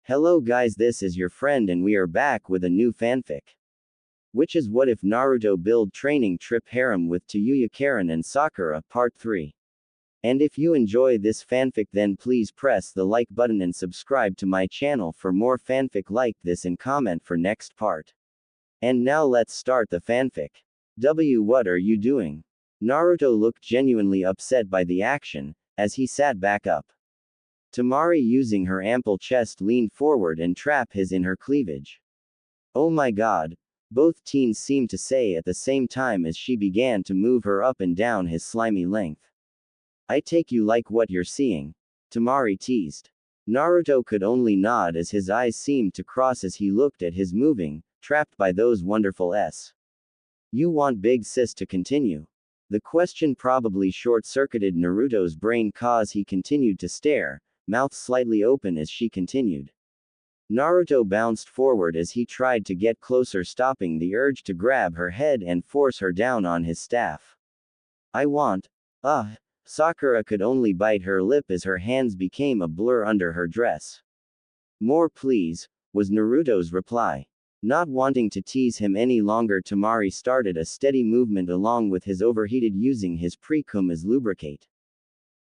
Hello guys, this is your friend and we are back with a new fanfic. Which is What If Naruto Build Training Trip Harem with Tayuya Karin and Sakura Part 3. And if you enjoy this fanfic then please press the like button and subscribe to my channel for more fanfic like this and comment for next part. And now let's start the fanfic. What are you doing? Naruto looked genuinely upset by the action, as he sat back up. Temari using her ample chest leaned forward and trap his in her cleavage. Oh my god, both teens seemed to say at the same time as she began to move her up and down his slimy length. I take you like what you're seeing, Temari teased. Naruto could only nod as his eyes seemed to cross as he looked at his moving, trapped by those wonderful s. You want big sis to continue? The question probably short-circuited Naruto's brain cause he continued to stare, mouth slightly open as she continued. Naruto bounced forward as he tried to get closer, stopping the urge to grab her head and force her down on his staff. I want. Sakura could only bite her lip as her hands became a blur under her dress. More please, was Naruto's reply. Not wanting to tease him any longer, Temari started a steady movement along with his overheated using his pre-cum as lubricate.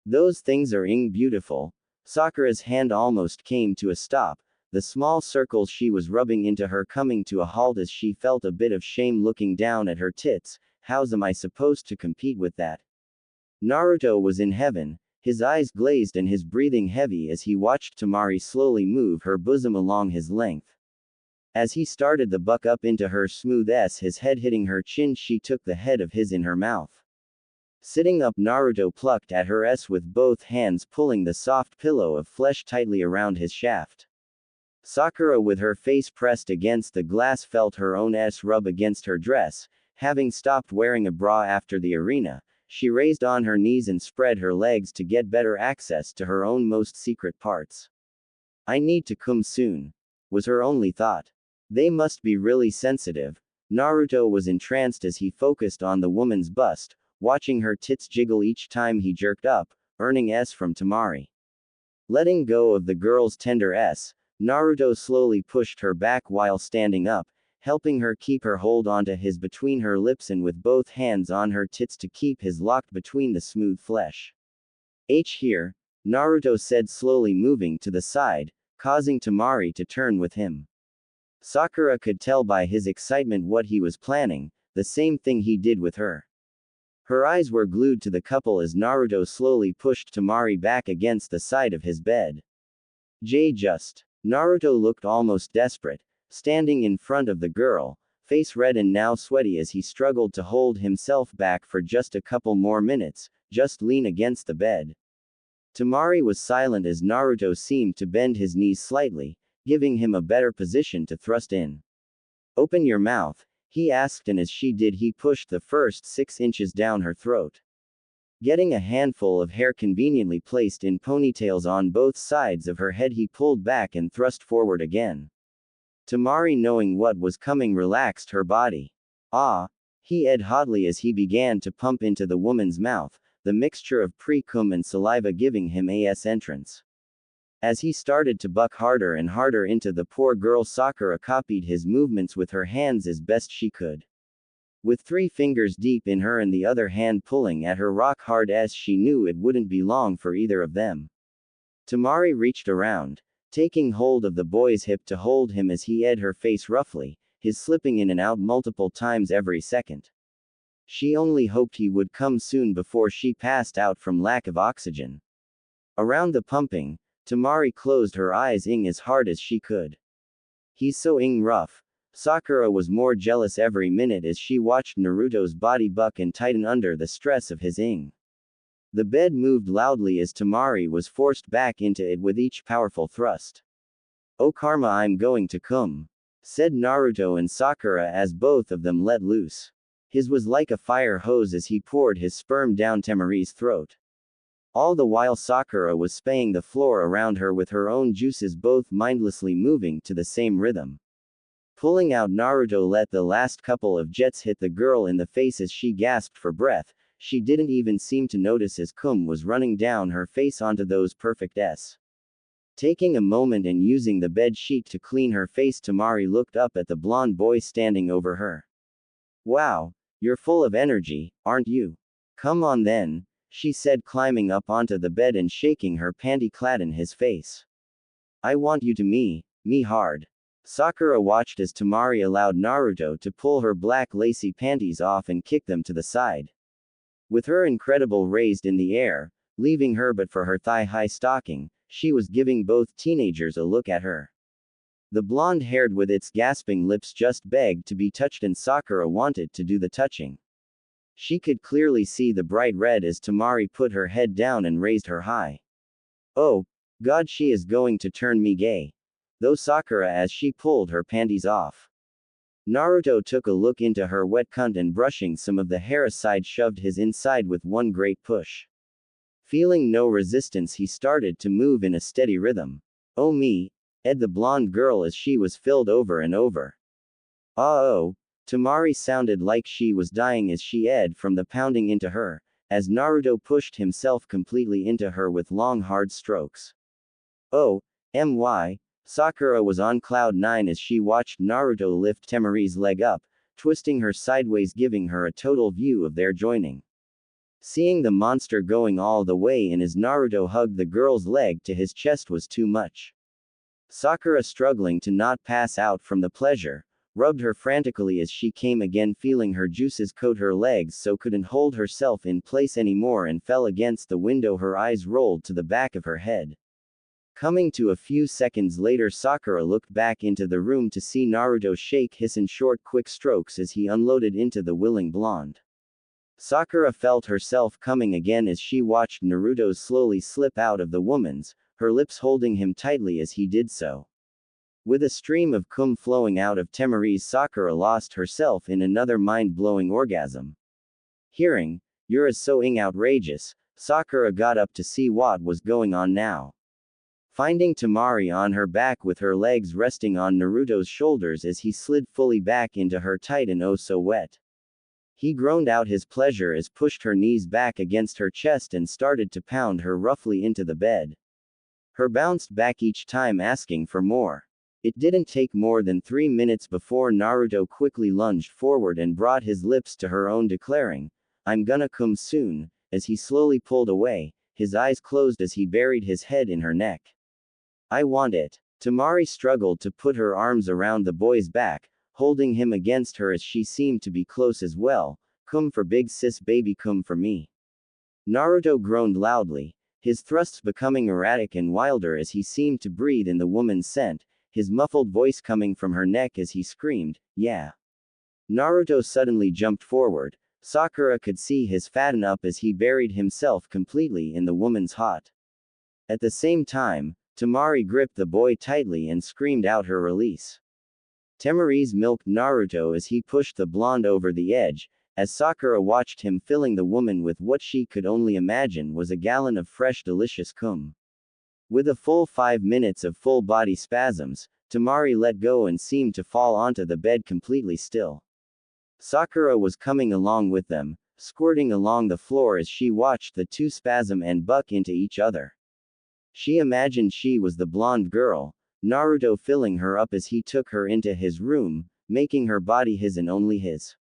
Those things are beautiful. Sakura's hand almost came to a stop, the small circles she was rubbing into her coming to a halt as she felt a bit of shame looking down at her tits. How's am I supposed to compete with that? Naruto was in heaven, his eyes glazed and his breathing heavy as he watched Temari slowly move her bosom along his length. As he started the buck up into her smooth S, his head hitting her chin, she took the head of his in her mouth. Sitting up, Naruto plucked at her S with both hands, pulling the soft pillow of flesh tightly around his shaft. Sakura, with her face pressed against the glass, felt her own S rub against her dress. Having stopped wearing a bra after the arena, she raised on her knees and spread her legs to get better access to her own most secret parts. I need to come soon, was her only thought. They must be really sensitive. Naruto was entranced as he focused on the woman's bust, watching her tits jiggle each time he jerked up, earning S from Temari. Letting go of the girl's tender S, Naruto slowly pushed her back while standing up, helping her keep her hold onto his between her lips and with both hands on her tits to keep his locked between the smooth flesh. Here, Naruto said, slowly moving to the side, causing Temari to turn with him. Sakura could tell by his excitement what he was planning, the same thing he did with her. Her eyes were glued to the couple as Naruto slowly pushed Temari back against the side of his bed. Naruto looked almost desperate, standing in front of the girl, face red and now sweaty as he struggled to hold himself back for just a couple more minutes, just lean against the bed. Temari was silent as Naruto seemed to bend his knees slightly, giving him a better position to thrust in. Open your mouth, he asked, and as she did he pushed the first 6 inches down her throat. Getting a handful of hair conveniently placed in ponytails on both sides of her head, he pulled back and thrust forward again. Temari, knowing what was coming, relaxed her body. He edged hotly as he began to pump into the woman's mouth, the mixture of pre-cum and saliva giving him a entrance. As he started to buck harder and harder into the poor girl, Sakura copied his movements with her hands as best she could. With 3 fingers deep in her and the other hand pulling at her rock-hard S, she knew it wouldn't be long for either of them. Temari reached around, taking hold of the boy's hip to hold him as he edged her face roughly, his slipping in and out multiple times every second. She only hoped he would come soon before she passed out from lack of oxygen. Around the pumping, Temari closed her eyes as hard as she could. He's so rough. Sakura was more jealous every minute as she watched Naruto's body buck and tighten under the stress of his The bed moved loudly as Temari was forced back into it with each powerful thrust. Oh karma, I'm going to come, said Naruto and Sakura as both of them let loose. His was like a fire hose as he poured his sperm down Temari's throat. All the while Sakura was spaying the floor around her with her own juices, both mindlessly moving to the same rhythm. Pulling out, Naruto let the last couple of jets hit the girl in the face as she gasped for breath. She didn't even seem to notice as cum was running down her face onto those perfect S. Taking a moment and using the bed sheet to clean her face, Tamari looked up at the blonde boy standing over her. Wow, you're full of energy, aren't you? Come on then, she said, climbing up onto the bed and shaking her panty clad in his face. I want you to me hard. Sakura watched as Tamari allowed Naruto to pull her black lacy panties off and kick them to the side. With her incredible raised in the air, leaving her but for her thigh-high stocking, she was giving both teenagers a look at her. The blonde-haired with its gasping lips just begged to be touched, and Sakura wanted to do the touching. She could clearly see the bright red as Tamari put her head down and raised her high. Oh, God, she is going to turn me gay. Though Sakura as she pulled her panties off. Naruto took a look into her wet cunt and brushing some of the hair aside shoved his inside with one great push. Feeling no resistance, he started to move in a steady rhythm. Oh me, ed the blonde girl as she was filled over and over. Oh, Tamari sounded like she was dying as she ed from the pounding into her, as Naruto pushed himself completely into her with long hard strokes. Oh, my. Sakura was on cloud 9 as she watched Naruto lift Tamari's leg up, twisting her sideways, giving her a total view of their joining. Seeing the monster going all the way in as Naruto hugged the girl's leg to his chest was too much. Sakura, struggling to not pass out from the pleasure, rubbed her frantically as she came again, feeling her juices coat her legs so couldn't hold herself in place anymore and fell against the window, her eyes rolled to the back of her head. Coming to a few seconds later, Sakura looked back into the room to see Naruto shake his in short quick strokes as he unloaded into the willing blonde. Sakura felt herself coming again as she watched Naruto slowly slip out of the woman's, her lips holding him tightly as he did so. With a stream of cum flowing out of Tamari's, Sakura lost herself in another mind-blowing orgasm. Hearing, "You're so outrageous," Sakura got up to see what was going on now. Finding Tamari on her back with her legs resting on Naruto's shoulders as he slid fully back into her tight and oh so wet. He groaned out his pleasure as pushed her knees back against her chest and started to pound her roughly into the bed. Her bounced back each time asking for more. It didn't take more than 3 minutes before Naruto quickly lunged forward and brought his lips to her own, declaring, "I'm gonna come soon," as he slowly pulled away, his eyes closed as he buried his head in her neck. "I want it." Tamari struggled to put her arms around the boy's back, holding him against her as she seemed to be close as well. "Come for big sis baby, come for me." Naruto groaned loudly, his thrusts becoming erratic and wilder as he seemed to breathe in the woman's scent, his muffled voice coming from her neck as he screamed, "Yeah." Naruto suddenly jumped forward. Sakura could see his fatten up as he buried himself completely in the woman's hot. At the same time, Tamari gripped the boy tightly and screamed out her release. Tamari's milked Naruto as he pushed the blonde over the edge, as Sakura watched him filling the woman with what she could only imagine was a gallon of fresh delicious cum. With a full 5 minutes of full body spasms, Tamari let go and seemed to fall onto the bed completely still. Sakura was coming along with them, squirting along the floor as she watched the two spasm and buck into each other. She imagined she was the blonde girl, Naruto filling her up as he took her into his room, making her body his and only his.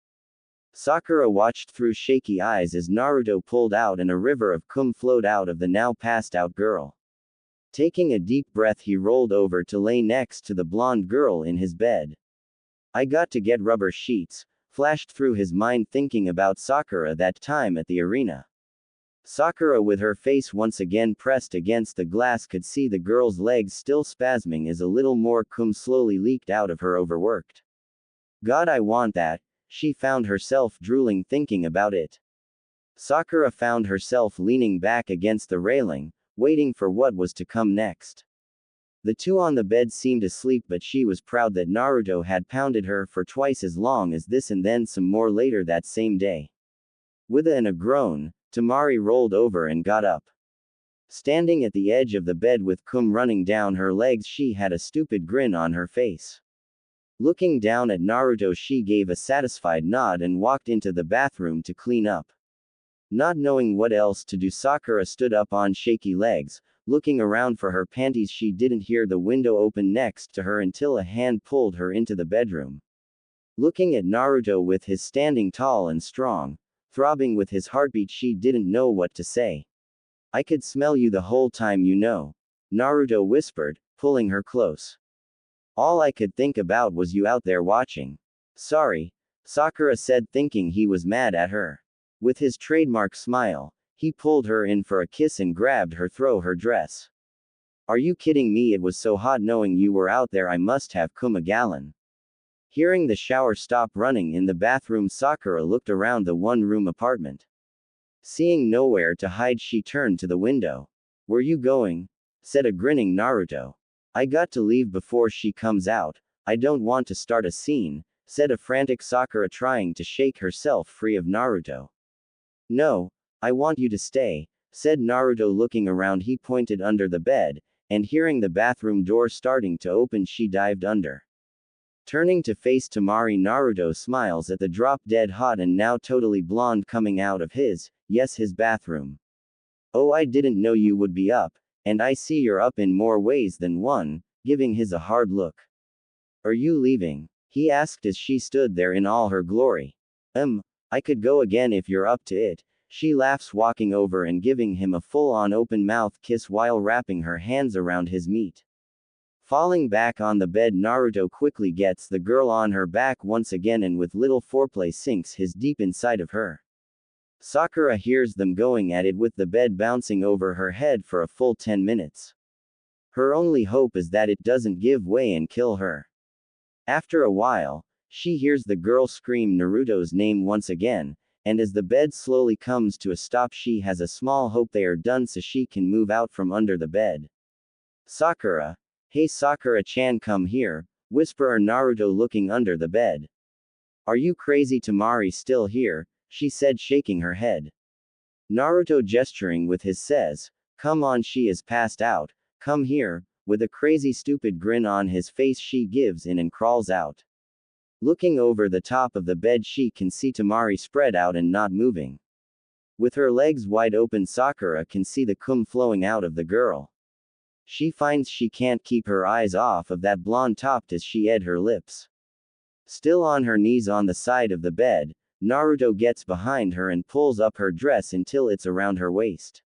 Sakura watched through shaky eyes as Naruto pulled out and a river of cum flowed out of the now passed out girl. Taking a deep breath, he rolled over to lay next to the blonde girl in his bed. "I got to get rubber sheets," flashed through his mind, thinking about Sakura that time at the arena. Sakura, with her face once again pressed against the glass, could see the girl's legs still spasming as a little more cum slowly leaked out of her overworked. "God, I want that," she found herself drooling thinking about it. Sakura found herself leaning back against the railing, waiting for what was to come next. The two on the bed seemed asleep, but she was proud that Naruto had pounded her for twice as long as this and then some more later that same day. With a groan, Tamari rolled over and got up. Standing at the edge of the bed with cum running down her legs, she had a stupid grin on her face. Looking down at Naruto, she gave a satisfied nod and walked into the bathroom to clean up. Not knowing what else to do, Sakura stood up on shaky legs, looking around for her panties. She didn't hear the window open next to her until a hand pulled her into the bedroom. Looking at Naruto with his standing tall and strong, throbbing with his heartbeat, she didn't know what to say. "I could smell you the whole time, you know," Naruto whispered, pulling her close. "All I could think about was you out there watching." "Sorry," Sakura said, thinking he was mad at her. With his trademark smile, he pulled her in for a kiss and grabbed her through her dress. "Are you kidding me? It was so hot knowing you were out there. I must have come a gallon." Hearing the shower stop running in the bathroom, Sakura looked around the one-room apartment. Seeing nowhere to hide, she turned to the window. "Where you going?" said a grinning Naruto. "I got to leave before she comes out. I don't want to start a scene," said a frantic Sakura, trying to shake herself free of Naruto. "No, I want you to stay," said Naruto, looking around. He pointed under the bed, and hearing the bathroom door starting to open, she dived under. Turning to face Tamari, Naruto smiles at the drop-dead hot and now totally blonde coming out of his bathroom. "Oh, I didn't know you would be up, and I see you're up in more ways than one," giving his a hard look. "Are you leaving?" he asked as she stood there in all her glory. I could go again if you're up to it," she laughs, walking over and giving him a full-on open-mouth kiss while wrapping her hands around his meat. Falling back on the bed, Naruto quickly gets the girl on her back once again and with little foreplay sinks his deep inside of her. Sakura hears them going at it with the bed bouncing over her head for a full 10 minutes. Her only hope is that it doesn't give way and kill her. After a while, she hears the girl scream Naruto's name once again, and as the bed slowly comes to a stop, she has a small hope they are done so she can move out from under the bed. "Sakura. Hey Sakura-chan, come here," whisper Naruto, looking under the bed. "Are you crazy? Tamari still here?" she said, shaking her head. Naruto gesturing with his says, "Come on, she is passed out, come here." With a crazy stupid grin on his face, she gives in and crawls out. Looking over the top of the bed, she can see Tamari spread out and not moving. With her legs wide open, Sakura can see the cum flowing out of the girl. She finds she can't keep her eyes off of that blonde top as she ed her lips. Still on her knees on the side of the bed, Naruto gets behind her and pulls up her dress until it's around her waist.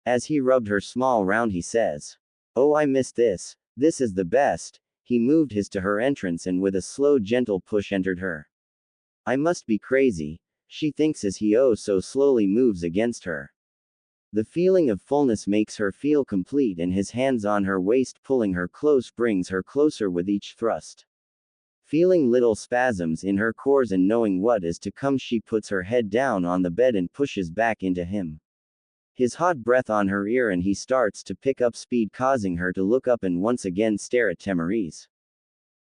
As he rubbed her small round, he says, "Oh, I miss this. This is the best." He moved his to her entrance and with a slow gentle push entered her. "I must be crazy," she thinks as he oh so slowly moves against her. The feeling of fullness makes her feel complete, and his hands on her waist pulling her close brings her closer with each thrust. Feeling little spasms in her cores and knowing what is to come, she puts her head down on the bed and pushes back into him. His hot breath on her ear, and he starts to pick up speed, causing her to look up and once again stare at Tamari's.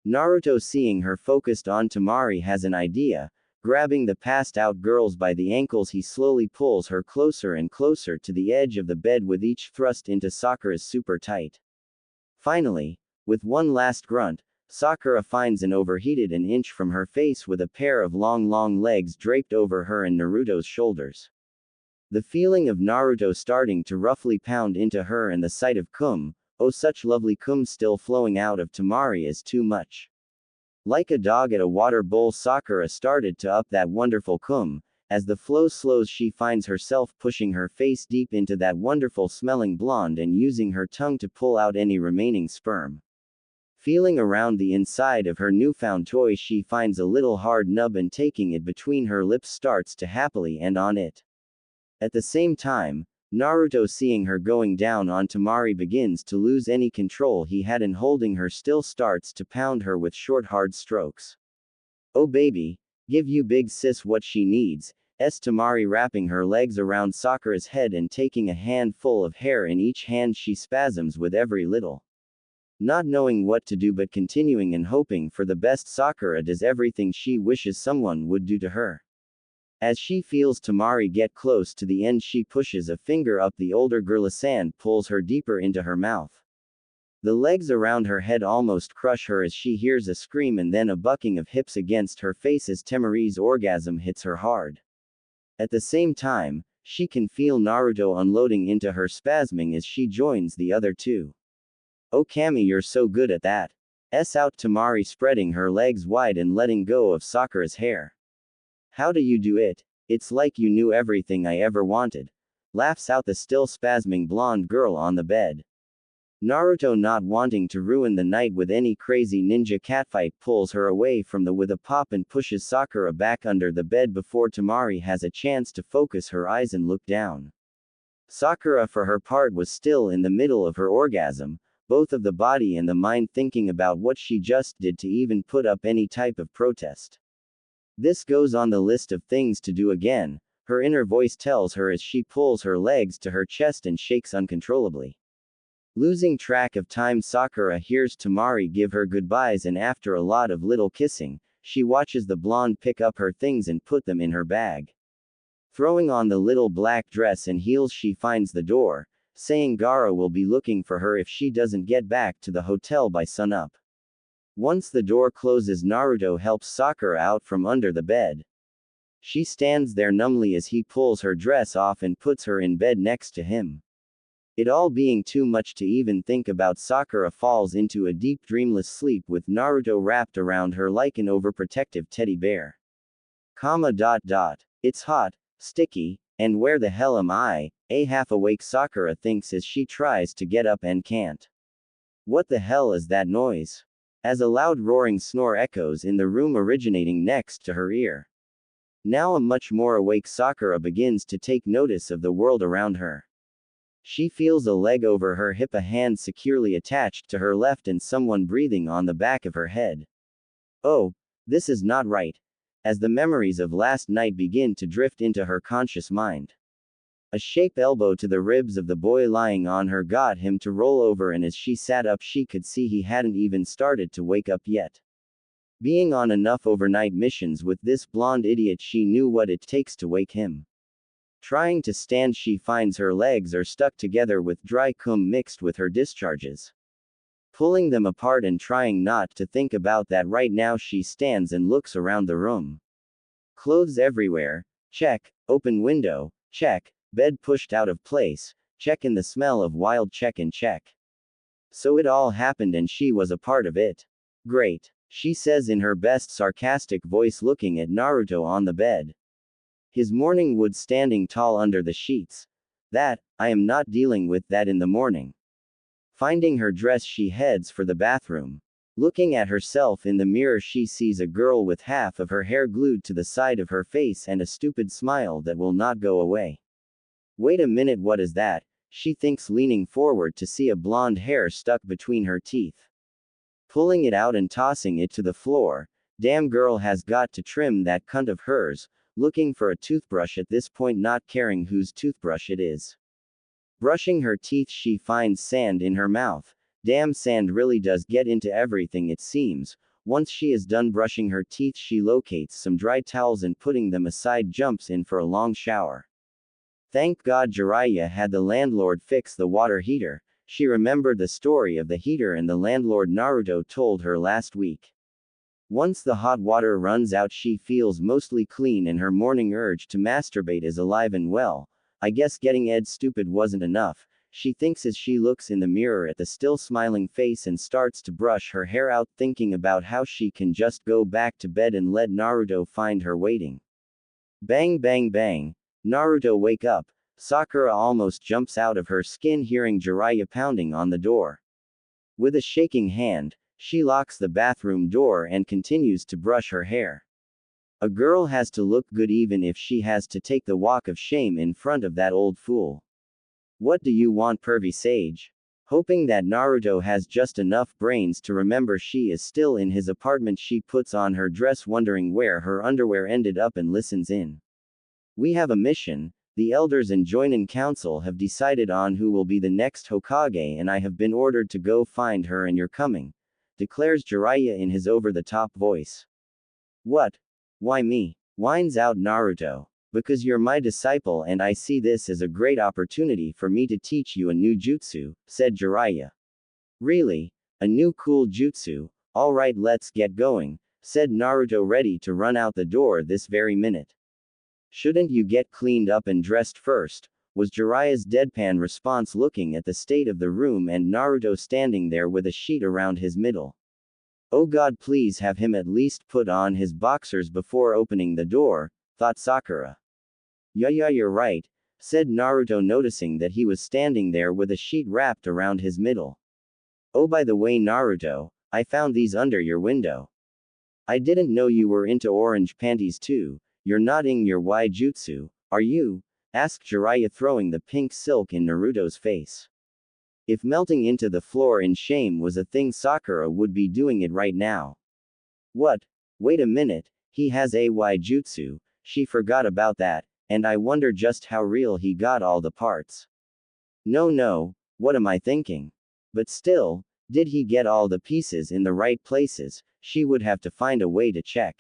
Naruto, seeing her focused on Tamari, has an idea. Grabbing the passed-out girls by the ankles, he slowly pulls her closer and closer to the edge of the bed with each thrust into Sakura's super tight. Finally, with one last grunt, Sakura finds an overheated an inch from her face with a pair of long legs draped over her and Naruto's shoulders. The feeling of Naruto starting to roughly pound into her and the sight of cum, oh such lovely cum, still flowing out of Tamari is too much. Like a dog at a water bowl, Sakura started to up that wonderful cum. As the flow slows, she finds herself pushing her face deep into that wonderful smelling blonde and using her tongue to pull out any remaining sperm. Feeling around the inside of her newfound toy, she finds a little hard nub and taking it between her lips starts to happily end on it. At the same time, Naruto, seeing her going down on Tamari, begins to lose any control he had in holding her, still starts to pound her with short hard strokes. "Oh baby, give you big sis what she needs," Tamari, wrapping her legs around Sakura's head and taking a handful of hair in each hand, she spasms with every little. Not knowing what to do but continuing and hoping for the best, Sakura does everything she wishes someone would do to her. As she feels Tamari get close to the end, she pushes a finger up the older girl's and pulls her deeper into her mouth. The legs around her head almost crush her as she hears a scream and then a bucking of hips against her face as Tamari's orgasm hits her hard. At the same time, She can feel Naruto unloading into her, spasming as she joins the other two. "Oh Kami, you're so good at that." Out Tamari, spreading her legs wide and letting go of Sakura's hair. "How do you do it? It's like you knew everything I ever wanted." Laughs out the still spasming blonde girl on the bed. Naruto, not wanting to ruin the night with any crazy ninja catfight, pulls her away from with a pop and pushes Sakura back under the bed before Tamari has a chance to focus her eyes and look down. Sakura, for her part, was still in the middle of her orgasm, both of the body and the mind thinking about what she just did to even put up any type of protest. This goes on the list of things to do again, her inner voice tells her as she pulls her legs to her chest and shakes uncontrollably. Losing track of time, Sakura hears Tamari give her goodbyes, and after a lot of little kissing, she watches the blonde pick up her things and put them in her bag. Throwing on the little black dress and heels, she finds the door, saying Gaara will be looking for her if she doesn't get back to the hotel by sunup. Once the door closes, Naruto helps Sakura out from under the bed. She stands there numbly as he pulls her dress off and puts her in bed next to him. It all being too much to even think about, Sakura falls into a deep dreamless sleep with Naruto wrapped around her like an overprotective teddy bear. It's hot, sticky, and where the hell am I? A half-awake Sakura thinks as she tries to get up and can't. What the hell is that noise? As a loud roaring snore echoes in the room originating next to her ear. Now a much more awake Sakura begins to take notice of the world around her. She feels a leg over her hip, a hand securely attached to her left, and someone breathing on the back of her head. Oh, this is not right. As the memories of last night begin to drift into her conscious mind. A sharp elbow to the ribs of the boy lying on her got him to roll over, and as she sat up she could see he hadn't even started to wake up yet. Being on enough overnight missions with this blonde idiot, she knew what it takes to wake him. Trying to stand, she finds her legs are stuck together with dry cum mixed with her discharges. Pulling them apart and trying not to think about that right now, she stands and looks around the room. Clothes everywhere, check. Open window, check. Bed pushed out of place, check. And the smell of wild, check and check. So it all happened and she was a part of it. Great, she says in her best sarcastic voice, looking at Naruto on the bed. His morning wood standing tall under the sheets. That, I am not dealing with that in the morning. Finding her dress, she heads for the bathroom. Looking at herself in the mirror, she sees a girl with half of her hair glued to the side of her face and a stupid smile that will not go away. Wait a minute, what is that? She thinks, leaning forward to see a blonde hair stuck between her teeth. Pulling it out and tossing it to the floor. Damn, girl has got to trim that cunt of hers. Looking for a toothbrush at this point, not caring whose toothbrush it is. Brushing her teeth, she finds sand in her mouth. Damn, sand really does get into everything, it seems. Once she is done brushing her teeth, she locates some dry towels and putting them aside jumps in for a long shower. Thank God Jiraiya had the landlord fix the water heater. She remembered the story of the heater and the landlord Naruto told her last week. Once the hot water runs out, she feels mostly clean and her morning urge to masturbate is alive and well. I guess getting Ed stupid wasn't enough, she thinks as she looks in the mirror at the still smiling face and starts to brush her hair out, thinking about how she can just go back to bed and let Naruto find her waiting. Bang bang bang. Naruto, wake up. Sakura almost jumps out of her skin hearing Jiraiya pounding on the door. With a shaking hand, she locks the bathroom door and continues to brush her hair. A girl has to look good even if she has to take the walk of shame in front of that old fool. What do you want, pervy sage? Hoping that Naruto has just enough brains to remember she is still in his apartment, she puts on her dress, wondering where her underwear ended up, and listens in. We have a mission. The elders and Joinin Council have decided on who will be the next Hokage, and I have been ordered to go find her, and you're coming, declares Jiraiya in his over-the-top voice. What? Why me? Whines out Naruto. Because you're my disciple and I see this as a great opportunity for me to teach you a new jutsu, said Jiraiya. Really? A new cool jutsu? Alright, let's get going, said Naruto, ready to run out the door this very minute. Shouldn't you get cleaned up and dressed first? Was Jiraiya's deadpan response, looking at the state of the room and Naruto standing there with a sheet around his middle. Oh God, please have him at least put on his boxers before opening the door, thought Sakura. Yeah, you're right, said Naruto, noticing that he was standing there with a sheet wrapped around his middle. Oh, by the way, Naruto, I found these under your window. I didn't know you were into orange panties too. You're nodding your waijutsu, are you? Asked Jiraiya, throwing the pink silk in Naruto's face. If melting into the floor in shame was a thing, Sakura would be doing it right now. What? Wait a minute, he has a waijutsu, she forgot about that, and I wonder just how real he got all the parts. No, what am I thinking? But still, did he get all the pieces in the right places? She would have to find a way to check.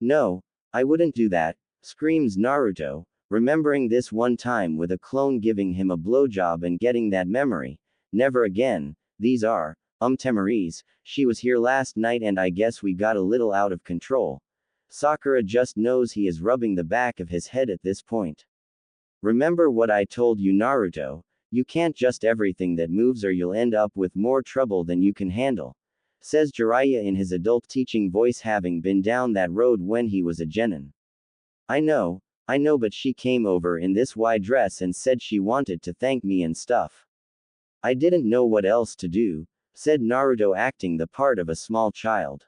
No, I wouldn't do that, screams Naruto, remembering this one time with a clone giving him a blowjob and getting that memory. Never again. These are, memories. She was here last night and I guess we got a little out of control. Sakura just knows he is rubbing the back of his head at this point. Remember what I told you, Naruto, you can't just everything that moves or you'll end up with more trouble than you can handle, says Jiraiya in his adult teaching voice, having been down that road when he was a genin. I know, but she came over in this white dress and said she wanted to thank me and stuff. I didn't know what else to do, said Naruto, acting the part of a small child.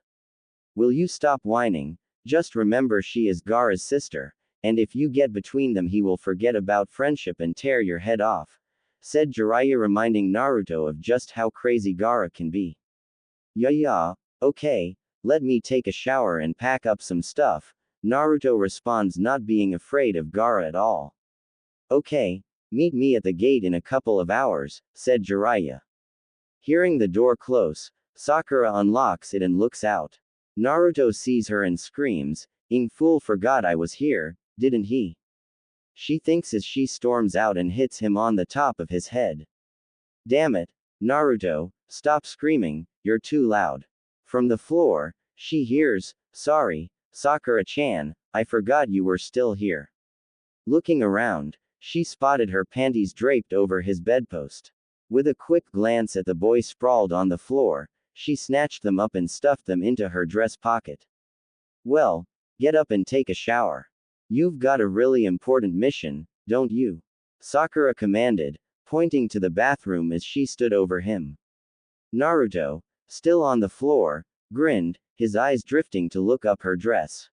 Will you stop whining? Just remember she is Gaara's sister, and if you get between them he will forget about friendship and tear your head off, said Jiraiya, reminding Naruto of just how crazy Gaara can be. Yeah, okay, let me take a shower and pack up some stuff, Naruto responds, not being afraid of Gaara at all. Okay, meet me at the gate in a couple of hours, said Jiraiya. Hearing the door close, Sakura unlocks it and looks out. Naruto sees her and screams, "Ing fool forgot I was here, didn't he?" She thinks as she storms out and hits him on the top of his head. Damn it, Naruto, stop screaming, you're too loud. From the floor, she hears, "Sorry, Sakura-chan, I forgot you were still here." Looking around, she spotted her panties draped over his bedpost. With a quick glance at the boy sprawled on the floor, she snatched them up and stuffed them into her dress pocket. Well, get up and take a shower. You've got a really important mission, don't you? Sakura commanded, pointing to the bathroom as she stood over him. Naruto, still on the floor, grinned, his eyes drifting to look up her dress.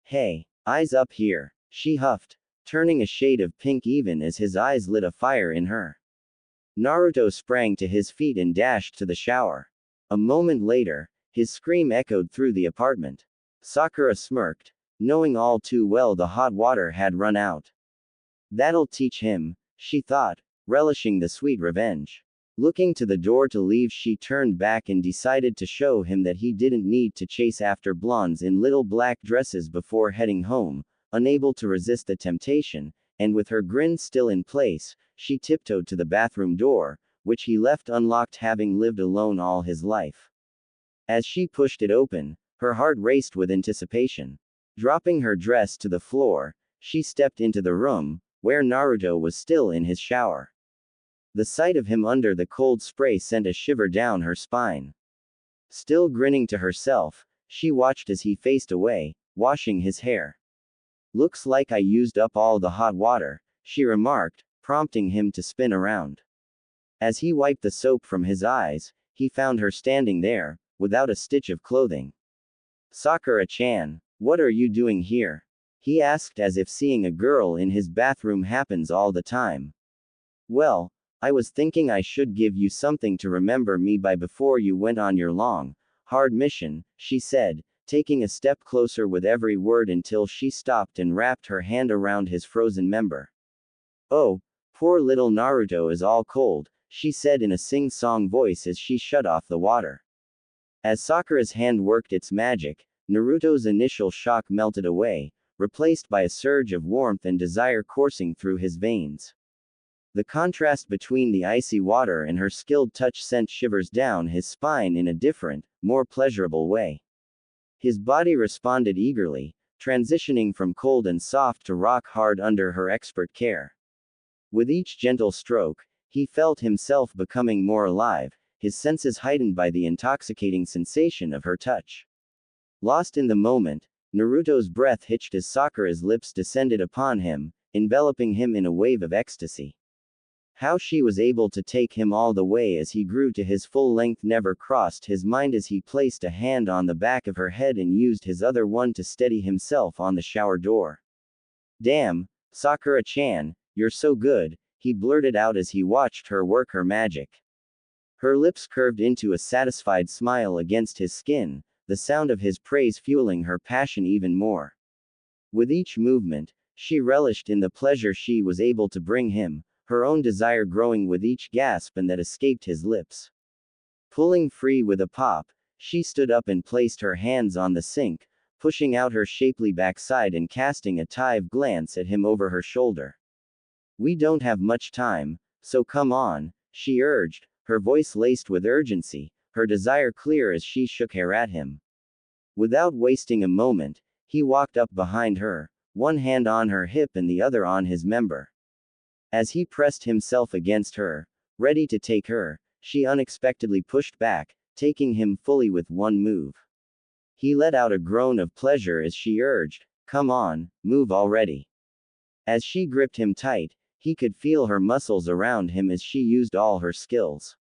Hey, eyes up here, she huffed, turning a shade of pink even as his eyes lit a fire in her. Naruto sprang to his feet and dashed to the shower. A moment later, his scream echoed through the apartment. Sakura smirked, knowing all too well the hot water had run out. That'll teach him, she thought, relishing the sweet revenge. Looking to the door to leave, she turned back and decided to show him that he didn't need to chase after blondes in little black dresses before heading home. Unable to resist the temptation, and with her grin still in place, she tiptoed to the bathroom door, which he left unlocked, having lived alone all his life. As she pushed it open, her heart raced with anticipation. Dropping her dress to the floor, she stepped into the room, where Naruto was still in his shower. The sight of him under the cold spray sent a shiver down her spine. Still grinning to herself, she watched as he faced away, washing his hair. Looks like I used up all the hot water, she remarked, prompting him to spin around. As he wiped the soap from his eyes, he found her standing there, without a stitch of clothing. Sakura-chan, what are you doing here? He asked, as if seeing a girl in his bathroom happens all the time. Well, I was thinking I should give you something to remember me by before you went on your long, hard mission, she said, taking a step closer with every word until she stopped and wrapped her hand around his frozen member. Oh, poor little Naruto is all cold, she said in a sing-song voice as she shut off the water. As Sakura's hand worked its magic, Naruto's initial shock melted away, replaced by a surge of warmth and desire coursing through his veins. The contrast between the icy water and her skilled touch sent shivers down his spine in a different, more pleasurable way. His body responded eagerly, transitioning from cold and soft to rock hard under her expert care. With each gentle stroke, he felt himself becoming more alive, his senses heightened by the intoxicating sensation of her touch. Lost in the moment, Naruto's breath hitched as Sakura's lips descended upon him, enveloping him in a wave of ecstasy. How she was able to take him all the way as he grew to his full length never crossed his mind as he placed a hand on the back of her head and used his other one to steady himself on the shower door. "Damn, Sakura-chan, you're so good," he blurted out as he watched her work her magic. Her lips curved into a satisfied smile against his skin, the sound of his praise fueling her passion even more. With each movement, she relished in the pleasure she was able to bring him, her own desire growing with each gasp and that escaped his lips. Pulling free with a pop, she stood up and placed her hands on the sink, pushing out her shapely backside and casting a tive glance at him over her shoulder. "We don't have much time, so come on," she urged, her voice laced with urgency, her desire clear as she shook hair at him. Without wasting a moment, he walked up behind her, one hand on her hip and the other on his member. As he pressed himself against her, ready to take her, she unexpectedly pushed back, taking him fully with one move. He let out a groan of pleasure as she urged, "Come on, move already." As she gripped him tight, he could feel her muscles around him as she used all her skills.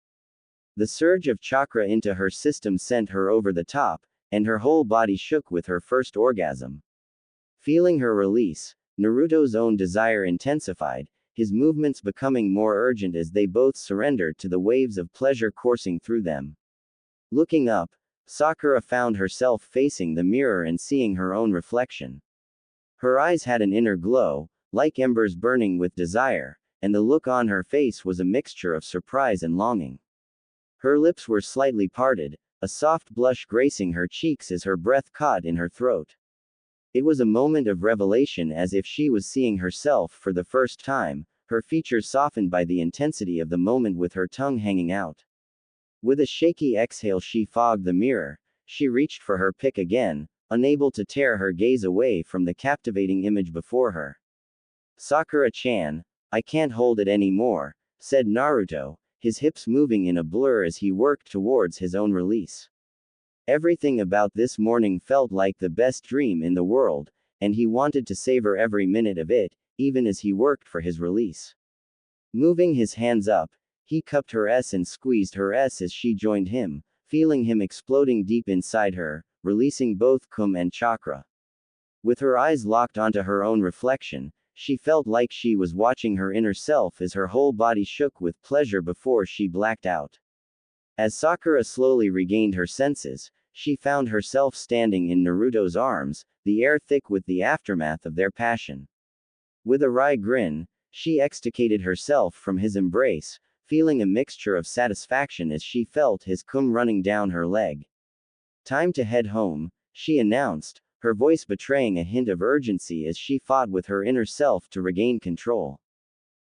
The surge of chakra into her system sent her over the top, and her whole body shook with her first orgasm. Feeling her release, Naruto's own desire intensified, his movements becoming more urgent as they both surrendered to the waves of pleasure coursing through them. Looking up, Sakura found herself facing the mirror and seeing her own reflection. Her eyes had an inner glow, like embers burning with desire, and the look on her face was a mixture of surprise and longing. Her lips were slightly parted, a soft blush gracing her cheeks as her breath caught in her throat. It was a moment of revelation as if she was seeing herself for the first time, her features softened by the intensity of the moment with her tongue hanging out. With a shaky exhale she fogged the mirror, she reached for her pick again, unable to tear her gaze away from the captivating image before her. "Sakura-chan, I can't hold it anymore," said Naruto, his hips moving in a blur as he worked towards his own release. Everything about this morning felt like the best dream in the world, and he wanted to savor every minute of it, even as he worked for his release. Moving his hands up, he cupped her S and squeezed her S as she joined him, feeling him exploding deep inside her, releasing both cum and chakra. With her eyes locked onto her own reflection, she felt like she was watching her inner self as her whole body shook with pleasure before she blacked out. As Sakura slowly regained her senses, she found herself standing in Naruto's arms, the air thick with the aftermath of their passion. With a wry grin, she extricated herself from his embrace, feeling a mixture of satisfaction as she felt his cum running down her leg. "Time to head home," she announced, her voice betraying a hint of urgency as she fought with her inner self to regain control.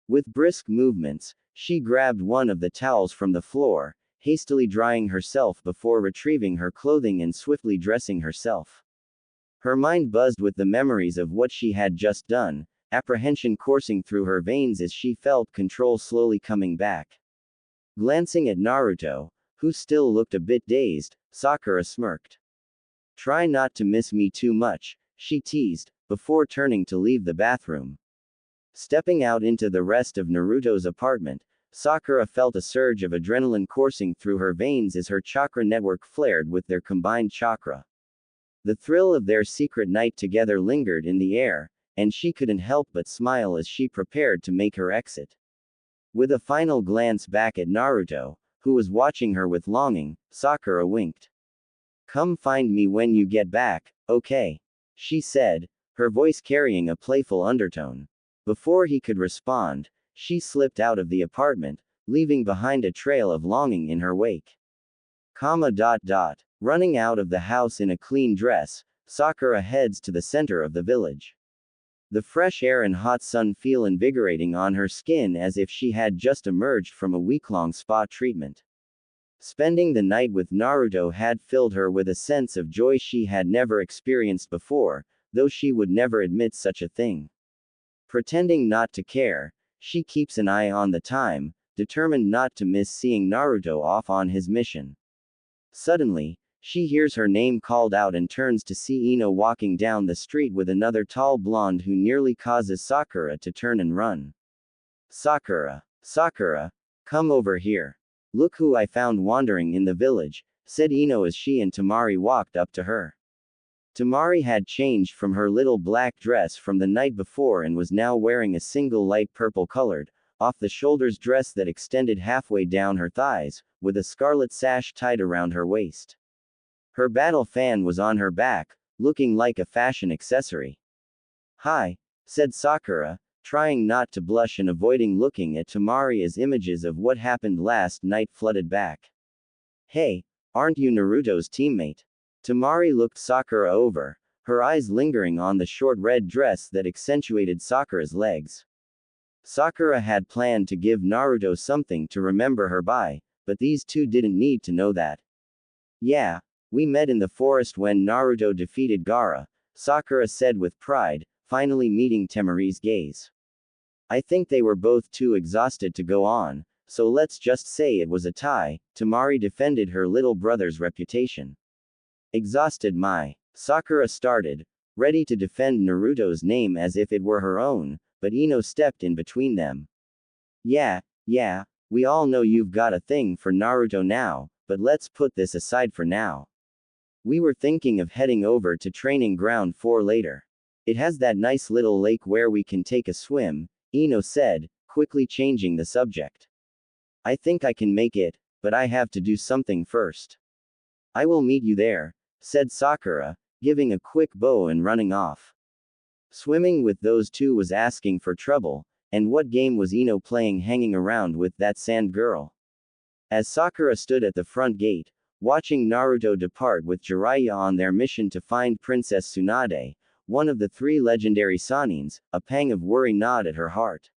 With brisk movements, she grabbed one of the towels from the floor, hastily drying herself before retrieving her clothing and swiftly dressing herself. Her mind buzzed with the memories of what she had just done, apprehension coursing through her veins as she felt control slowly coming back. Glancing at Naruto, who still looked a bit dazed, Sakura smirked. "Try not to miss me too much," she teased, before turning to leave the bathroom. Stepping out into the rest of Naruto's apartment, Sakura felt a surge of adrenaline coursing through her veins as her chakra network flared with their combined chakra. The thrill of their secret night together lingered in the air, and she couldn't help but smile as she prepared to make her exit. With a final glance back at Naruto, who was watching her with longing, Sakura winked. "Come find me when you get back, okay?" she said, her voice carrying a playful undertone. Before he could respond, she slipped out of the apartment, leaving behind a trail of longing in her wake. Running out of the house in a clean dress, Sakura heads to the center of the village. The fresh air and hot sun feel invigorating on her skin as if she had just emerged from a week-long spa treatment. Spending the night with Naruto had filled her with a sense of joy she had never experienced before, though she would never admit such a thing. Pretending not to care, she keeps an eye on the time, determined not to miss seeing Naruto off on his mission. Suddenly, she hears her name called out and turns to see Ino walking down the street with another tall blonde who nearly causes Sakura to turn and run. Sakura, Sakura, come over here. Look who I found wandering in the village, said Ino as she and Temari walked up to her. Temari had changed from her little black dress from the night before and was now wearing a single light purple-colored, off-the-shoulders dress that extended halfway down her thighs, with a scarlet sash tied around her waist. Her battle fan was on her back, looking like a fashion accessory. Hi, said Sakura, trying not to blush and avoiding looking at Temari as images of what happened last night flooded back. Hey, aren't you Naruto's teammate? Temari looked Sakura over, her eyes lingering on the short red dress that accentuated Sakura's legs. Sakura had planned to give Naruto something to remember her by, but these two didn't need to know that. Yeah, we met in the forest when Naruto defeated Gaara, Sakura said with pride, finally meeting Temari's gaze. I think they were both too exhausted to go on, so let's just say it was a tie. Temari defended her little brother's reputation. Exhausted Sakura started, ready to defend Naruto's name as if it were her own, but Ino stepped in between them. Yeah, we all know you've got a thing for Naruto now, but let's put this aside for now. We were thinking of heading over to Training Ground 4 later. It has that nice little lake where we can take a swim, Ino said, quickly changing the subject. I think I can make it, but I have to do something first. I will meet you there, said Sakura, giving a quick bow and running off. Swimming with those two was asking for trouble, and what game was Ino playing hanging around with that sand girl? As Sakura stood at the front gate, watching Naruto depart with Jiraiya on their mission to find Princess Tsunade, one of the 3 legendary Sanins, a pang of worry gnawed at her heart.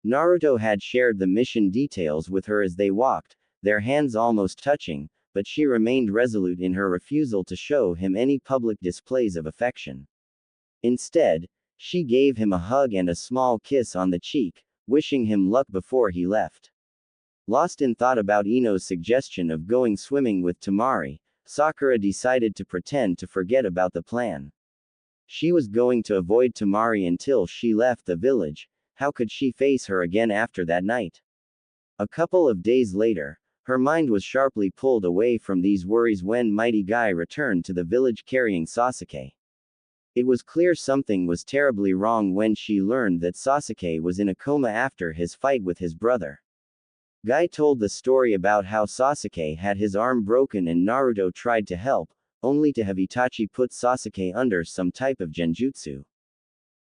Naruto had shared the mission details with her as they walked, their hands almost touching, but she remained resolute in her refusal to show him any public displays of affection. Instead, she gave him a hug and a small kiss on the cheek, wishing him luck before he left. Lost in thought about Ino's suggestion of going swimming with Temari, Sakura decided to pretend to forget about the plan. She was going to avoid Temari until she left the village. How could she face her again after that night? A couple of days later, her mind was sharply pulled away from these worries when Mighty Guy returned to the village carrying Sasuke. It was clear something was terribly wrong when she learned that Sasuke was in a coma after his fight with his brother. Guy told the story about how Sasuke had his arm broken and Naruto tried to help, only to have Itachi put Sasuke under some type of genjutsu.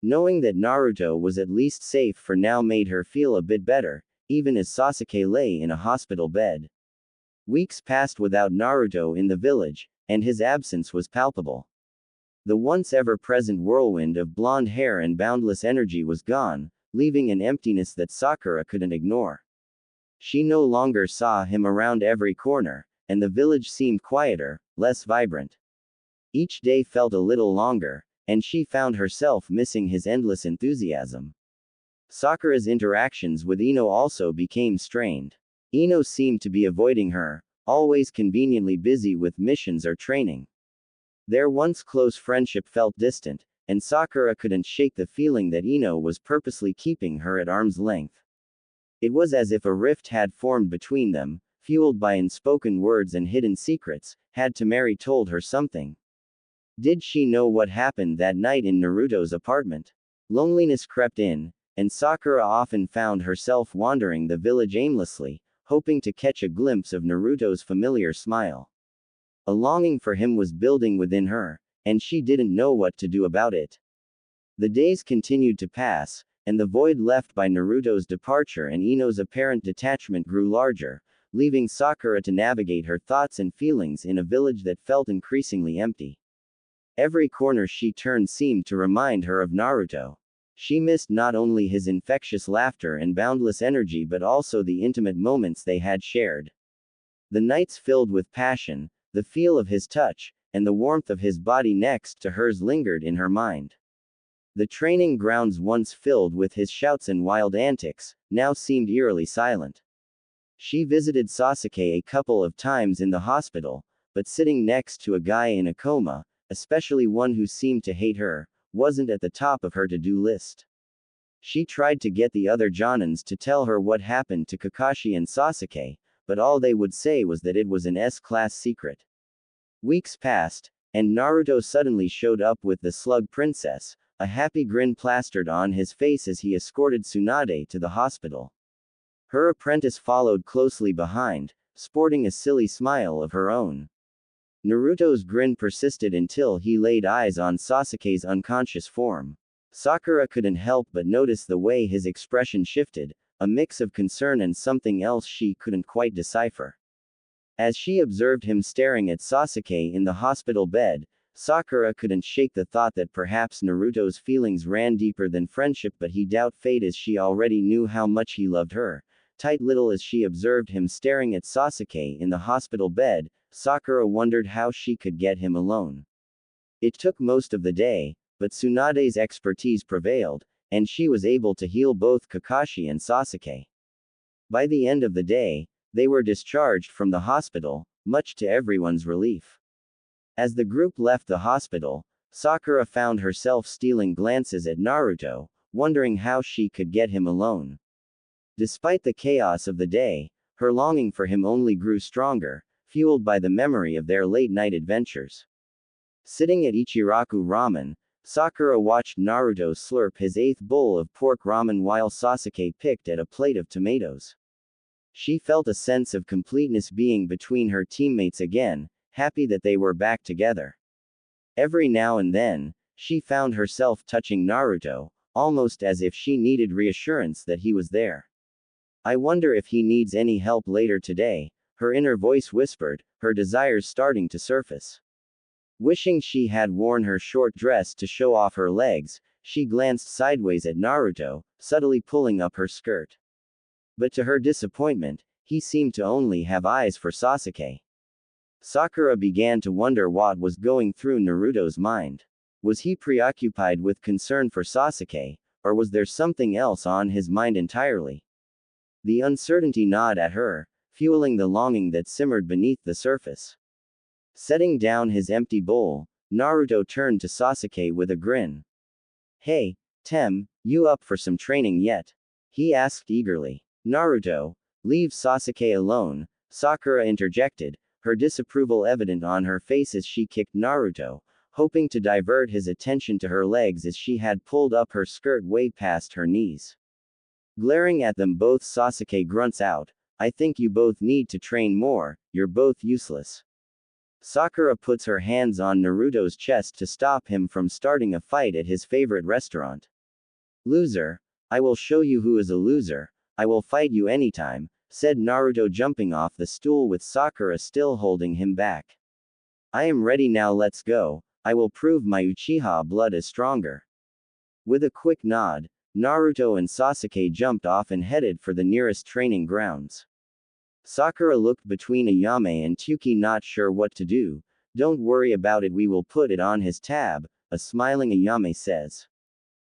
Knowing that Naruto was at least safe for now made her feel a bit better, even as Sasuke lay in a hospital bed. Weeks passed without Naruto in the village, and his absence was palpable. The once ever-present whirlwind of blonde hair and boundless energy was gone, leaving an emptiness that Sakura couldn't ignore. She no longer saw him around every corner, and the village seemed quieter, less vibrant. Each day felt a little longer, and she found herself missing his endless enthusiasm. Sakura's interactions with Ino also became strained. Ino seemed to be avoiding her, always conveniently busy with missions or training. Their once close friendship felt distant, and Sakura couldn't shake the feeling that Ino was purposely keeping her at arm's length. It was as if a rift had formed between them, fueled by unspoken words and hidden secrets. Had Temari told her something? Did she know what happened that night in Naruto's apartment? Loneliness crept in, and Sakura often found herself wandering the village aimlessly, hoping to catch a glimpse of Naruto's familiar smile. A longing for him was building within her, and she didn't know what to do about it. The days continued to pass, and the void left by Naruto's departure and Ino's apparent detachment grew larger, leaving Sakura to navigate her thoughts and feelings in a village that felt increasingly empty. Every corner she turned seemed to remind her of Naruto. She missed not only his infectious laughter and boundless energy but also the intimate moments they had shared. The nights filled with passion, the feel of his touch, and the warmth of his body next to hers lingered in her mind. The training grounds, once filled with his shouts and wild antics, now seemed eerily silent. She visited Sasuke a couple of times in the hospital, but sitting next to a guy in a coma, especially one who seemed to hate her, wasn't at the top of her to-do list. She tried to get the other Jonins to tell her what happened to Kakashi and Sasuke, but all they would say was that it was an S-class secret. Weeks passed, and Naruto suddenly showed up with the Slug Princess, a happy grin plastered on his face as he escorted Tsunade to the hospital. Her apprentice followed closely behind, sporting a silly smile of her own. Naruto's grin persisted until he laid eyes on Sasuke's unconscious form. Sakura couldn't help but notice the way his expression shifted, a mix of concern and something else she couldn't quite decipher. As she observed him staring at Sasuke in the hospital bed, Sakura couldn't shake the thought that perhaps Naruto's feelings ran deeper than friendship, but he doubted fate, as she already knew how much he loved her. Tight little as she observed him staring at Sasuke in the hospital bed, Sakura wondered how she could get him alone. It took most of the day, but Tsunade's expertise prevailed, and she was able to heal both Kakashi and Sasuke. By the end of the day, they were discharged from the hospital, much to everyone's relief. As the group left the hospital, Sakura found herself stealing glances at Naruto, wondering how she could get him alone. Despite the chaos of the day, her longing for him only grew stronger, fueled by the memory of their late-night adventures. Sitting at Ichiraku Ramen, Sakura watched Naruto slurp his 8th bowl of pork ramen while Sasuke picked at a plate of tomatoes. She felt a sense of completeness being between her teammates again, happy that they were back together. Every now and then, she found herself touching Naruto, almost as if she needed reassurance that he was there. I wonder if he needs any help later today, her inner voice whispered, her desires starting to surface. Wishing she had worn her short dress to show off her legs, she glanced sideways at Naruto, subtly pulling up her skirt. But to her disappointment, he seemed to only have eyes for Sasuke. Sakura began to wonder what was going through Naruto's mind. Was he preoccupied with concern for Sasuke, or was there something else on his mind entirely? The uncertainty gnawed at her, fueling the longing that simmered beneath the surface. Setting down his empty bowl, Naruto turned to Sasuke with a grin. "Hey, Tem, you up for some training yet?" he asked eagerly. "Naruto, leave Sasuke alone," Sakura interjected, her disapproval evident on her face as she kicked Naruto, hoping to divert his attention to her legs as she had pulled up her skirt way past her knees. Glaring at them both, Sasuke grunts out, "I think you both need to train more, you're both useless." Sakura puts her hands on Naruto's chest to stop him from starting a fight at his favorite restaurant. "Loser, I will show you who is a loser, I will fight you anytime," said Naruto, jumping off the stool with Sakura still holding him back. "I am ready now, let's go, I will prove my Uchiha blood is stronger." With a quick nod, Naruto and Sasuke jumped off and headed for the nearest training grounds. Sakura looked between Ayame and Tuki, not sure what to do. "Don't worry about it, we will put it on his tab," a smiling Ayame says.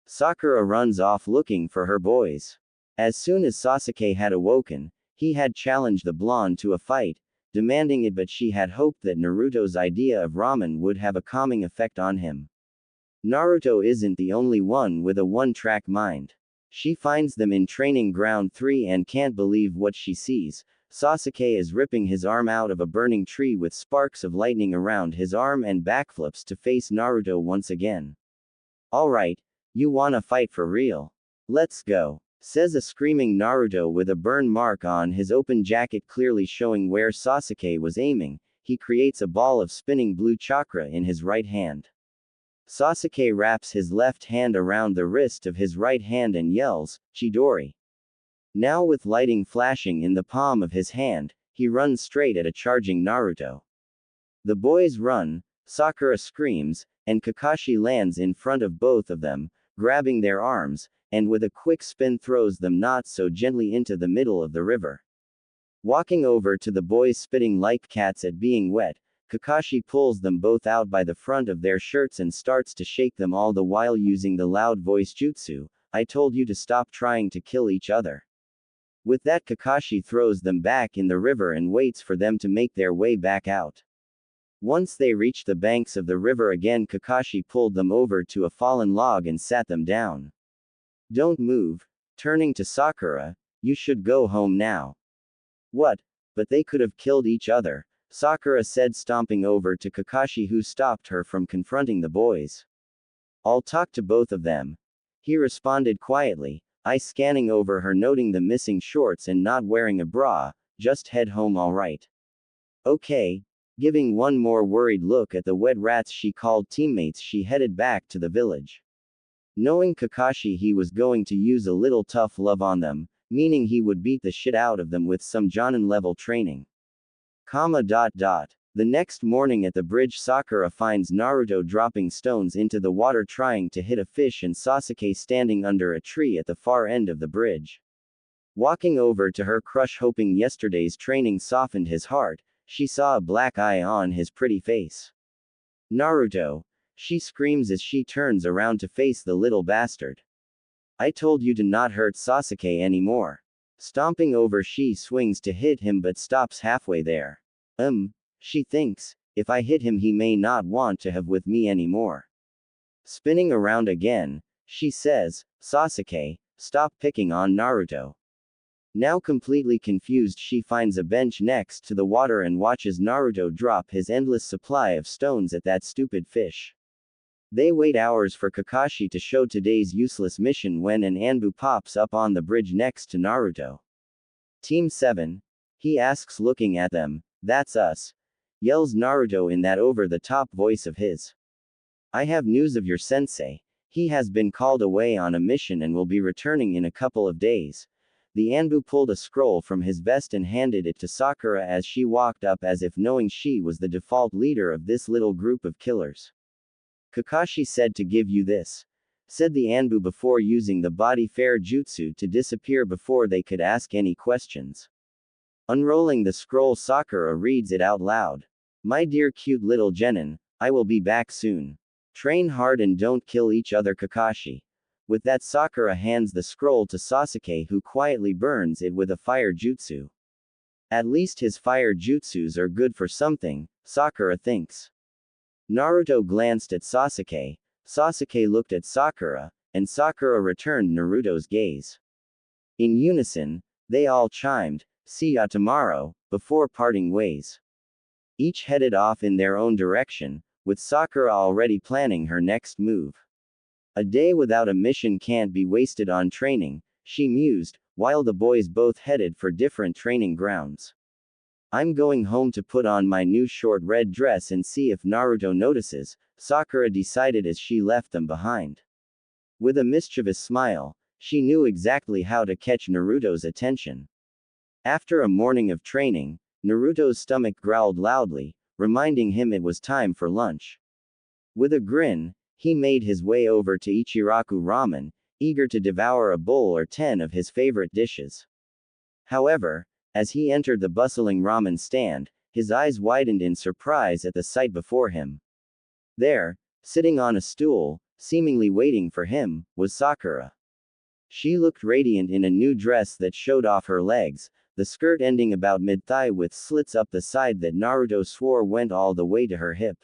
Sakura runs off looking for her boys. As soon as Sasuke had awoken, he had challenged the blonde to a fight, demanding it, but she had hoped that Naruto's idea of ramen would have a calming effect on him. Naruto isn't the only one with a one-track mind. She finds them in training ground 3 and can't believe what she sees. Sasuke is ripping his arm out of a burning tree with sparks of lightning around his arm and backflips to face Naruto once again. "Alright, you wanna fight for real? Let's go," says a screaming Naruto with a burn mark on his open jacket clearly showing where Sasuke was aiming. He creates a ball of spinning blue chakra in his right hand. Sasuke wraps his left hand around the wrist of his right hand and yells, "Chidori." Now with lighting flashing in the palm of his hand, he runs straight at a charging Naruto. The boys run, Sakura screams, and Kakashi lands in front of both of them, grabbing their arms, and with a quick spin throws them not so gently into the middle of the river. Walking over to the boys spitting like cats at being wet, Kakashi pulls them both out by the front of their shirts and starts to shake them, all the while using the loud voice jutsu. I told you to stop trying to kill each other. With that, Kakashi throws them back in the river and waits for them to make their way back out. Once they reach the banks of the river again, Kakashi pulled them over to a fallen log and sat them down. Don't move. Turning to Sakura, you should go home now. What? But they could have killed each other, Sakura said, stomping over to Kakashi, who stopped her from confronting the boys. I'll talk to both of them, he responded quietly, eyes scanning over her, noting the missing shorts and not wearing a bra. Just head home, alright? Okay. Giving one more worried look at the wet rats she called teammates, she headed back to the village. Knowing Kakashi, he was going to use a little tough love on them, meaning he would beat the shit out of them with some Jonin level training. The next morning at the bridge, Sakura finds Naruto dropping stones into the water trying to hit a fish and Sasuke standing under a tree at the far end of the bridge. Walking over to her crush, hoping yesterday's training softened his heart, she saw a black eye on his pretty face. Naruto, she screams as she turns around to face the little bastard. I told you to not hurt Sasuke anymore. Stomping over, she swings to hit him but stops halfway there. She thinks, if I hit him he may not want to have with me anymore. Spinning around again, she says, Sasuke, stop picking on Naruto. Now completely confused, she finds a bench next to the water and watches Naruto drop his endless supply of stones at that stupid fish. They wait hours for Kakashi to show today's useless mission when an Anbu pops up on the bridge next to Naruto. Team 7? He asks, looking at them. That's us, yells Naruto in that over-the-top voice of his. I have news of your sensei. He has been called away on a mission and will be returning in a couple of days. The Anbu pulled a scroll from his vest and handed it to Sakura as she walked up, as if knowing she was the default leader of this little group of killers. Kakashi said to give you this, said the Anbu before using the body fair jutsu to disappear before they could ask any questions. Unrolling the scroll, Sakura reads it out loud. My dear cute little genin, I will be back soon. Train hard and don't kill each other, Kakashi. With that, Sakura hands the scroll to Sasuke, who quietly burns it with a fire jutsu. At least his fire jutsus are good for something, Sakura thinks. Naruto glanced at Sasuke, Sasuke looked at Sakura, and Sakura returned Naruto's gaze. In unison, they all chimed, see ya tomorrow, before parting ways. Each headed off in their own direction, with Sakura already planning her next move. A day without a mission can't be wasted on training, she mused, while the boys both headed for different training grounds. I'm going home to put on my new short red dress and see if Naruto notices, Sakura decided as she left them behind. With a mischievous smile, she knew exactly how to catch Naruto's attention. After a morning of training, Naruto's stomach growled loudly, reminding him it was time for lunch. With a grin, he made his way over to Ichiraku Ramen, eager to devour a bowl or 10 of his favorite dishes. However, as he entered the bustling ramen stand, his eyes widened in surprise at the sight before him. There, sitting on a stool, seemingly waiting for him, was Sakura. She looked radiant in a new dress that showed off her legs, the skirt ending about mid-thigh with slits up the side that Naruto swore went all the way to her hip.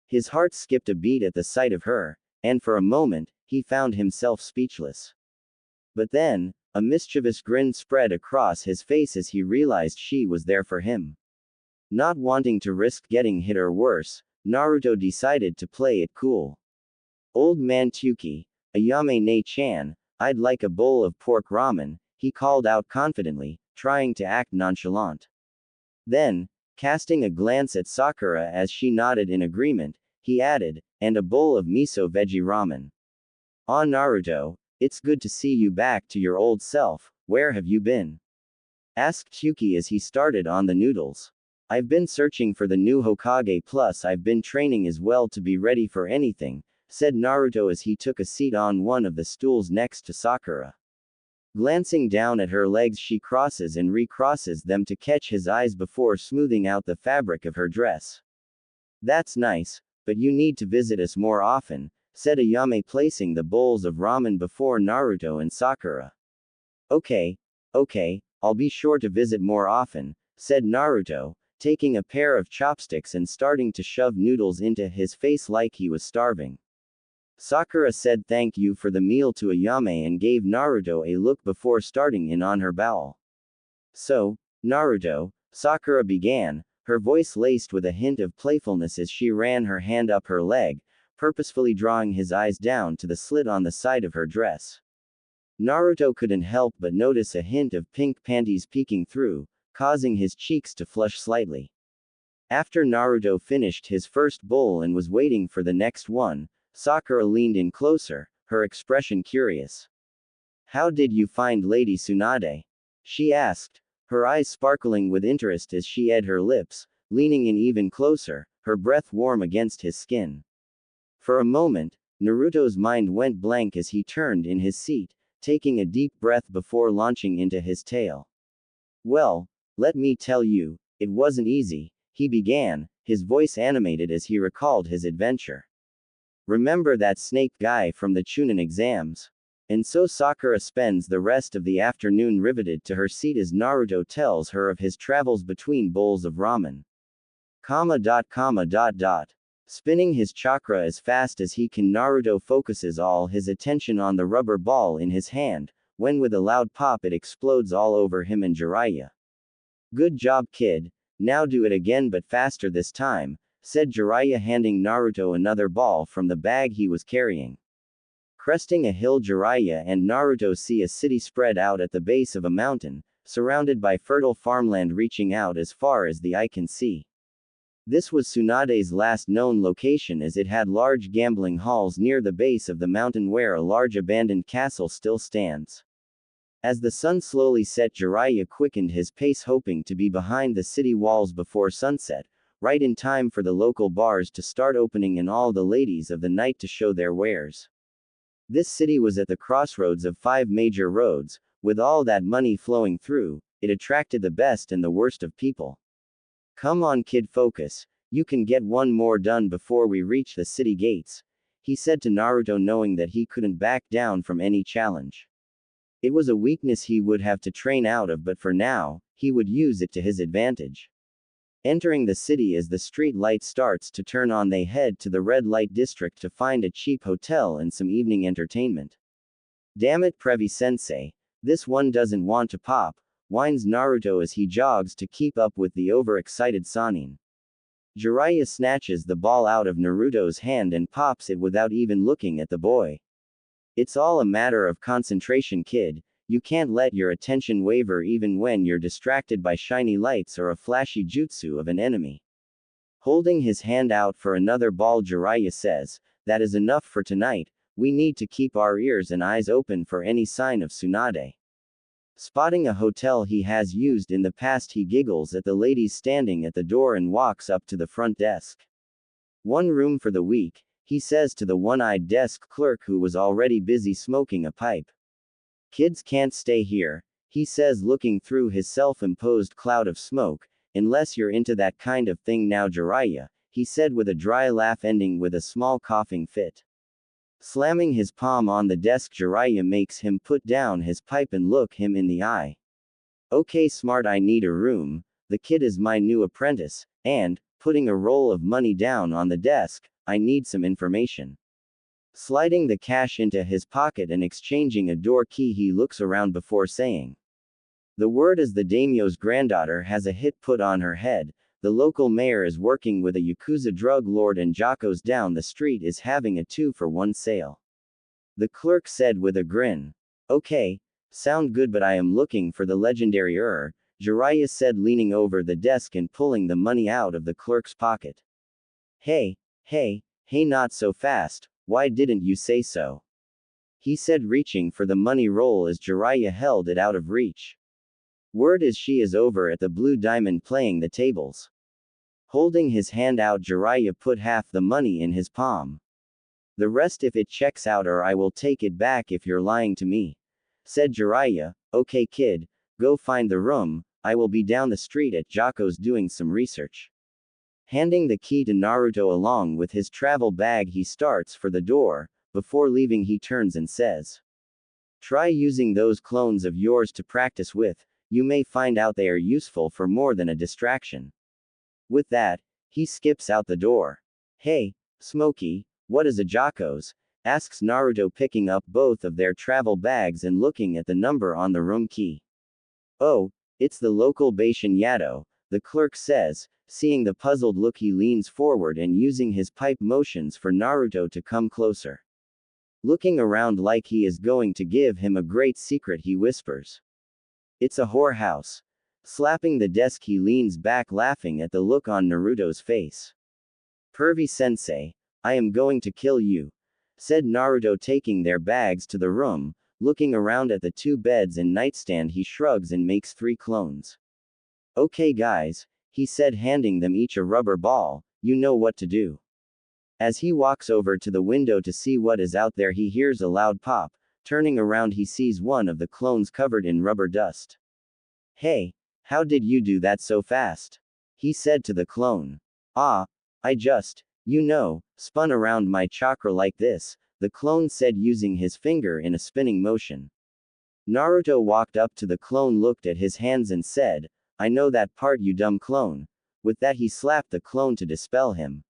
His heart skipped a beat at the sight of her, and for a moment, he found himself speechless. But then, a mischievous grin spread across his face as he realized she was there for him. Not wanting to risk getting hit or worse, Naruto decided to play it cool. Old man Tuki, Ayame ne-chan, I'd like a bowl of pork ramen, he called out confidently, trying to act nonchalant. Then, casting a glance at Sakura as she nodded in agreement, he added, and a bowl of miso veggie ramen. Ah, Naruto, it's good to see you back to your old self, where have you been? Asked Tuki as he started on the noodles. I've been searching for the new Hokage, plus I've been training as well to be ready for anything, said Naruto as he took a seat on one of the stools next to Sakura. Glancing down at her legs, she crosses and recrosses them to catch his eyes before smoothing out the fabric of her dress. That's nice, but you need to visit us more often, said Ayame, placing the bowls of ramen before Naruto and Sakura. Okay, okay, I'll be sure to visit more often, said Naruto, taking a pair of chopsticks and starting to shove noodles into his face like he was starving. Sakura said thank you for the meal to Ayame and gave Naruto a look before starting in on her bowel. So, Naruto, Sakura began, her voice laced with a hint of playfulness as she ran her hand up her leg, purposefully drawing his eyes down to the slit on the side of her dress. Naruto couldn't help but notice a hint of pink panties peeking through, causing his cheeks to flush slightly. After Naruto finished his first bowl and was waiting for the next one, Sakura leaned in closer, her expression curious. How did you find Lady Tsunade? She asked, her eyes sparkling with interest as she ate her lips, leaning in even closer, her breath warm against his skin. For a moment, Naruto's mind went blank as he turned in his seat, taking a deep breath before launching into his tale. Well, let me tell you, it wasn't easy, he began, his voice animated as he recalled his adventure. Remember that snake guy from the Chunin exams? And so Sakura spends the rest of the afternoon riveted to her seat as Naruto tells her of his travels between bowls of ramen. Spinning his chakra as fast as he can, Naruto focuses all his attention on the rubber ball in his hand, when with a loud pop it explodes all over him and Jiraiya. Good job, kid, now do it again but faster this time, said Jiraiya, handing Naruto another ball from the bag he was carrying. Cresting a hill, Jiraiya and Naruto see a city spread out at the base of a mountain, surrounded by fertile farmland reaching out as far as the eye can see. This was Tsunade's last known location, as it had large gambling halls near the base of the mountain where a large abandoned castle still stands. As the sun slowly set, Jiraiya quickened his pace, hoping to be behind the city walls before sunset, right in time for the local bars to start opening and all the ladies of the night to show their wares. This city was at the crossroads of 5 major roads, with all that money flowing through, it attracted the best and the worst of people. Come on kid, focus, you can get one more done before we reach the city gates, he said to Naruto, knowing that he couldn't back down from any challenge. It was a weakness he would have to train out of, but for now, he would use it to his advantage. Entering the city as the street light starts to turn on, they head to the red light district to find a cheap hotel and some evening entertainment. Damn it, Previ-sensei, this one doesn't want to pop, whines Naruto as he jogs to keep up with the overexcited Sannin. Jiraiya snatches the ball out of Naruto's hand and pops it without even looking at the boy. It's all a matter of concentration, kid. You can't let your attention waver even when you're distracted by shiny lights or a flashy jutsu of an enemy. Holding his hand out for another ball, Jiraiya says, that is enough for tonight, we need to keep our ears and eyes open for any sign of Tsunade. Spotting a hotel he has used in the past, he giggles at the ladies standing at the door and walks up to the front desk. One room for the week, he says to the one-eyed desk clerk who was already busy smoking a pipe. Kids can't stay here, he says, looking through his self-imposed cloud of smoke, unless you're into that kind of thing now, Jiraiya, he said with a dry laugh ending with a small coughing fit. Slamming his palm on the desk, Jiraiya makes him put down his pipe and look him in the eye. Okay, smart, I need a room, the kid is my new apprentice, and, putting a roll of money down on the desk, I need some information. Sliding the cash into his pocket and exchanging a door key, he looks around before saying. The word is the daimyo's granddaughter has a hit put on her head, the local mayor is working with a Yakuza drug lord, and Jocko's down the street is having a 2-for-1 sale. The clerk said with a grin. Okay, sound good, but I am looking for the legendary Jiraiya said, leaning over the desk and pulling the money out of the clerk's pocket. Hey, not so fast. Why didn't you say so? He said, reaching for the money roll as Jiraiya held it out of reach. Word is she is over at the Blue Diamond playing the tables. Holding his hand out, Jiraiya put half the money in his palm. The rest if it checks out, or I will take it back if you're lying to me, said Jiraiya. Okay kid, go find the room, I will be down the street at Jocko's doing some research. Handing the key to Naruto along with his travel bag, he starts for the door. Before leaving, he turns and says, "Try using those clones of yours to practice with, you may find out they are useful for more than a distraction." With that, he skips out the door. "Hey, Smokey, what is a Jocko's?" asks Naruto, picking up both of their travel bags and looking at the number on the room key. "Oh, it's the local Bashin Yado," the clerk says. Seeing the puzzled look, he leans forward and using his pipe motions for Naruto to come closer. Looking around like he is going to give him a great secret, he whispers, "It's a whorehouse." Slapping the desk, he leans back, laughing at the look on Naruto's face. "Pervy sensei, I am going to kill you," said Naruto, taking their bags to the room. Looking around at the two beds and nightstand, he shrugs and makes 3 clones. "Okay guys," he said, handing them each a rubber ball, "you know what to do." As he walks over to the window to see what is out there, he hears a loud pop. Turning around, he sees one of the clones covered in rubber dust. "Hey, how did you do that so fast?" he said to the clone. "Ah, I just, spun around my chakra like this," the clone said, using his finger in a spinning motion. Naruto walked up to the clone, looked at his hands and said, "I know that part, you dumb clone." With that, he slapped the clone to dispel him.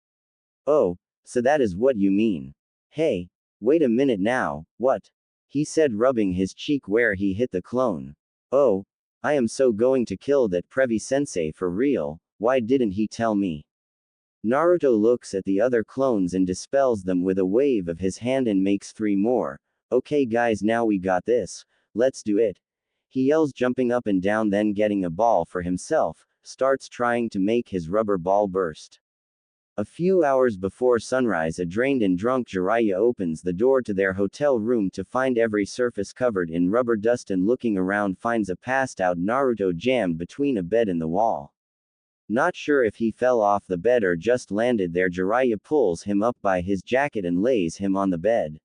"Oh, so that is what you mean. Hey, wait a minute now, what?" he said, rubbing his cheek where he hit the clone. "Oh, I am so going to kill that Previ sensei for real, why didn't he tell me?" Naruto looks at the other clones and dispels them with a wave of his hand and makes 3 more. "Okay guys, now we got this, let's do it," he yells, jumping up and down, then getting a ball for himself, starts trying to make his rubber ball burst. A few hours before sunrise, a drained and drunk Jiraiya opens the door to their hotel room to find every surface covered in rubber dust, and looking around finds a passed out Naruto jammed between a bed and the wall. Not sure if he fell off the bed or just landed there, Jiraiya pulls him up by his jacket and lays him on the bed.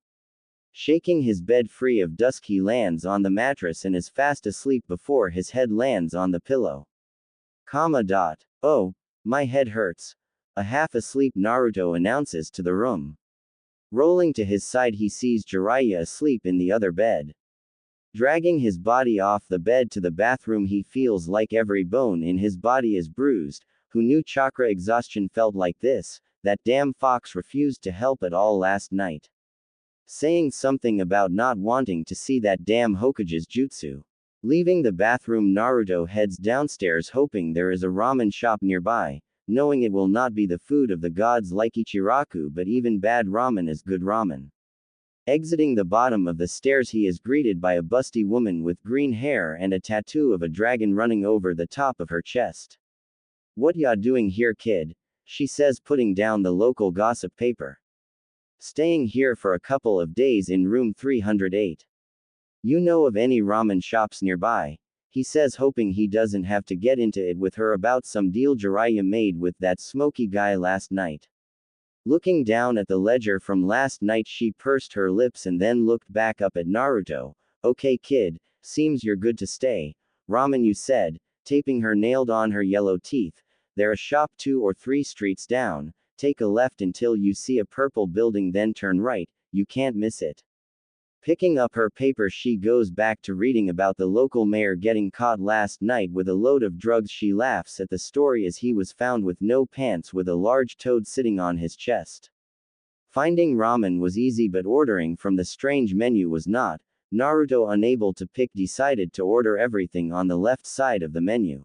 Shaking his bed free of dust, he lands on the mattress and is fast asleep before his head lands on the pillow. "Oh, my head hurts," a half-asleep Naruto announces to the room. Rolling to his side, he sees Jiraiya asleep in the other bed. Dragging his body off the bed to the bathroom, he feels like every bone in his body is bruised. Who knew chakra exhaustion felt like this? That damn fox refused to help at all last night. Saying something about not wanting to see that damn Hokage's jutsu. Leaving the bathroom, Naruto heads downstairs, hoping there is a ramen shop nearby, knowing it will not be the food of the gods like Ichiraku, but even bad ramen is good ramen. Exiting the bottom of the stairs, he is greeted by a busty woman with green hair and a tattoo of a dragon running over the top of her chest. "What ya doing here, kid?" she says, putting down the local gossip paper. "Staying here for a couple of days in room 308. You know of any ramen shops nearby?" he says, hoping he doesn't have to get into it with her about some deal Jiraiya made with that smoky guy last night. Looking down at the ledger from last night, she pursed her lips and then looked back up at Naruto. "Okay kid, seems you're good to stay. Ramen you said," taping her nailed on her yellow teeth. "There a shop 2 or 3 streets down, take a left until you see a purple building, then turn right, you can't miss it." Picking up her paper, she goes back to reading about the local mayor getting caught last night with a load of drugs. She laughs at the story as he was found with no pants with a large toad sitting on his chest. Finding ramen was easy, but ordering from the strange menu was not. Naruto, unable to pick, decided to order everything on the left side of the menu.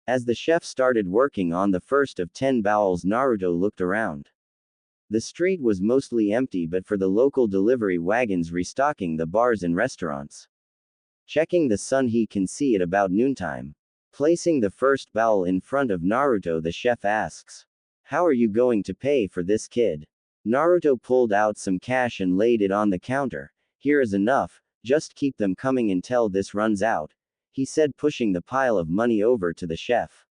As the chef started working on the first of 10 bowls, Naruto looked around. The street was mostly empty but for the local delivery wagons restocking the bars and restaurants. Checking the sun, he can see it about noontime. Placing the first bowl in front of Naruto, the chef asks, "How are you going to pay for this, kid?" Naruto pulled out some cash and laid it on the counter. "Here is enough, just keep them coming until this runs out," he said, pushing the pile of money over to the chef.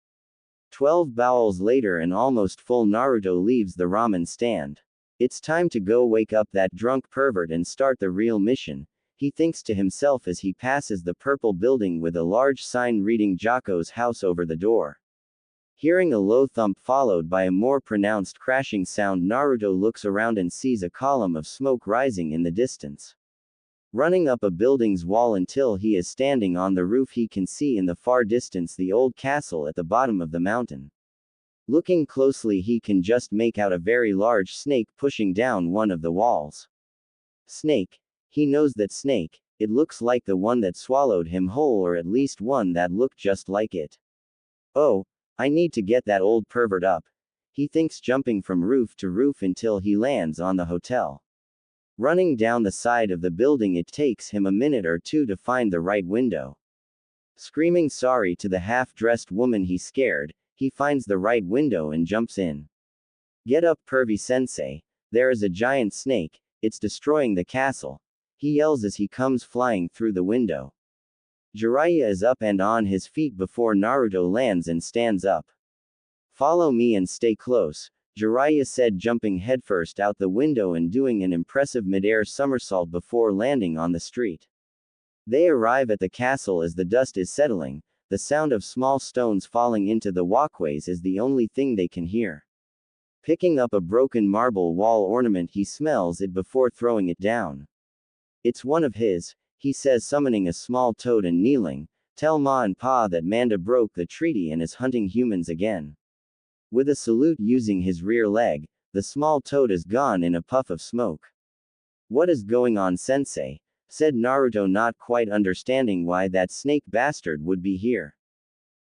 12 bowls later and almost full, Naruto leaves the ramen stand. It's time to go wake up that drunk pervert and start the real mission, he thinks to himself as he passes the purple building with a large sign reading Jocko's house over the door. Hearing a low thump followed by a more pronounced crashing sound, Naruto looks around and sees a column of smoke rising in the distance. Running up a building's wall until he is standing on the roof, he can see in the far distance the old castle at the bottom of the mountain. Looking closely, he can just make out a very large snake pushing down one of the walls. Snake. He knows that snake. It looks like the one that swallowed him whole, or at least one that looked just like it. Oh, I need to get that old pervert up. He thinks, jumping from roof to roof until he lands on the hotel. Running down the side of the building, it takes him a minute or two to find the right window. Screaming sorry to the half-dressed woman he scared, he finds the right window and jumps in. Get up, pervy sensei. There is a giant snake, it's destroying the castle. He yells as he comes flying through the window. Jiraiya is up and on his feet before Naruto lands and stands up. Follow me and stay close, Jiraiya said, jumping headfirst out the window and doing an impressive mid-air somersault before landing on the street. They arrive at the castle as the dust is settling. The sound of small stones falling into the walkways is the only thing they can hear. Picking up a broken marble wall ornament, he smells it before throwing it down. It's one of his, he says, summoning a small toad and kneeling. Tell Ma and Pa that Manda broke the treaty and is hunting humans again. With a salute using his rear leg, the small toad is gone in a puff of smoke. What is going on, sensei? Said Naruto, not quite understanding why that snake bastard would be here.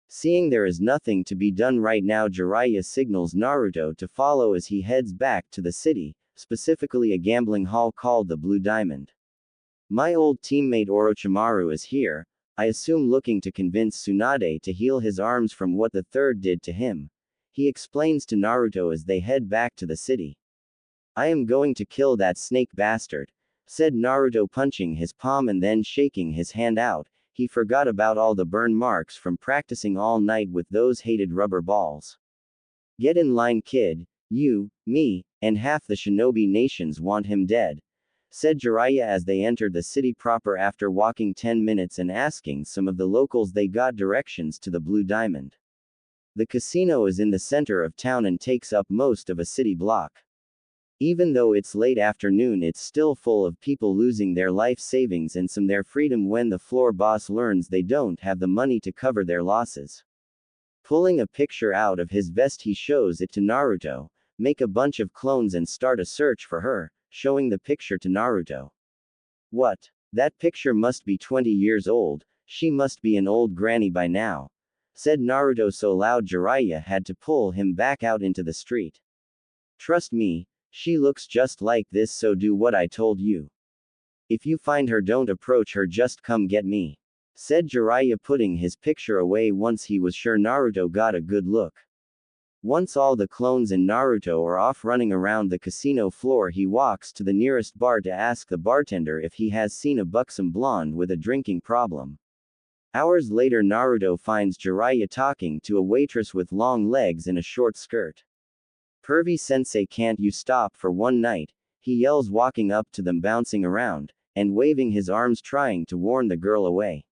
Seeing there is nothing to be done right now, Jiraiya signals Naruto to follow as he heads back to the city, specifically a gambling hall called the Blue Diamond. My old teammate Orochimaru is here, I assume looking to convince Tsunade to heal his arms from what the third did to him. He explains to Naruto as they head back to the city. I am going to kill that snake bastard, said Naruto, punching his palm and then shaking his hand out. He forgot about all the burn marks from practicing all night with those hated rubber balls. Get in line, kid. You, me, and half the shinobi nations want him dead, said Jiraiya as they entered the city proper. After walking 10 minutes and asking some of the locals, they got directions to the Blue Diamond. The casino is in the center of town and takes up most of a city block. Even though it's late afternoon, it's still full of people losing their life savings and some their freedom when the floor boss learns they don't have the money to cover their losses. Pulling a picture out of his vest, he shows it to Naruto. Make a bunch of clones and start a search for her, showing the picture to Naruto. What? That picture must be 20 years old, she must be an old granny by now, said Naruto so loud Jiraiya had to pull him back out into the street. Trust me, she looks just like this, so do what I told you. If you find her, don't approach her, just come get me, said Jiraiya, putting his picture away once he was sure Naruto got a good look. Once all the clones and Naruto are off running around the casino floor, he walks to the nearest bar to ask the bartender if he has seen a buxom blonde with a drinking problem. Hours later, Naruto finds Jiraiya talking to a waitress with long legs and a short skirt. Pervy sensei, can't you stop for one night? He yells, walking up to them, bouncing around, and waving his arms, trying to warn the girl away.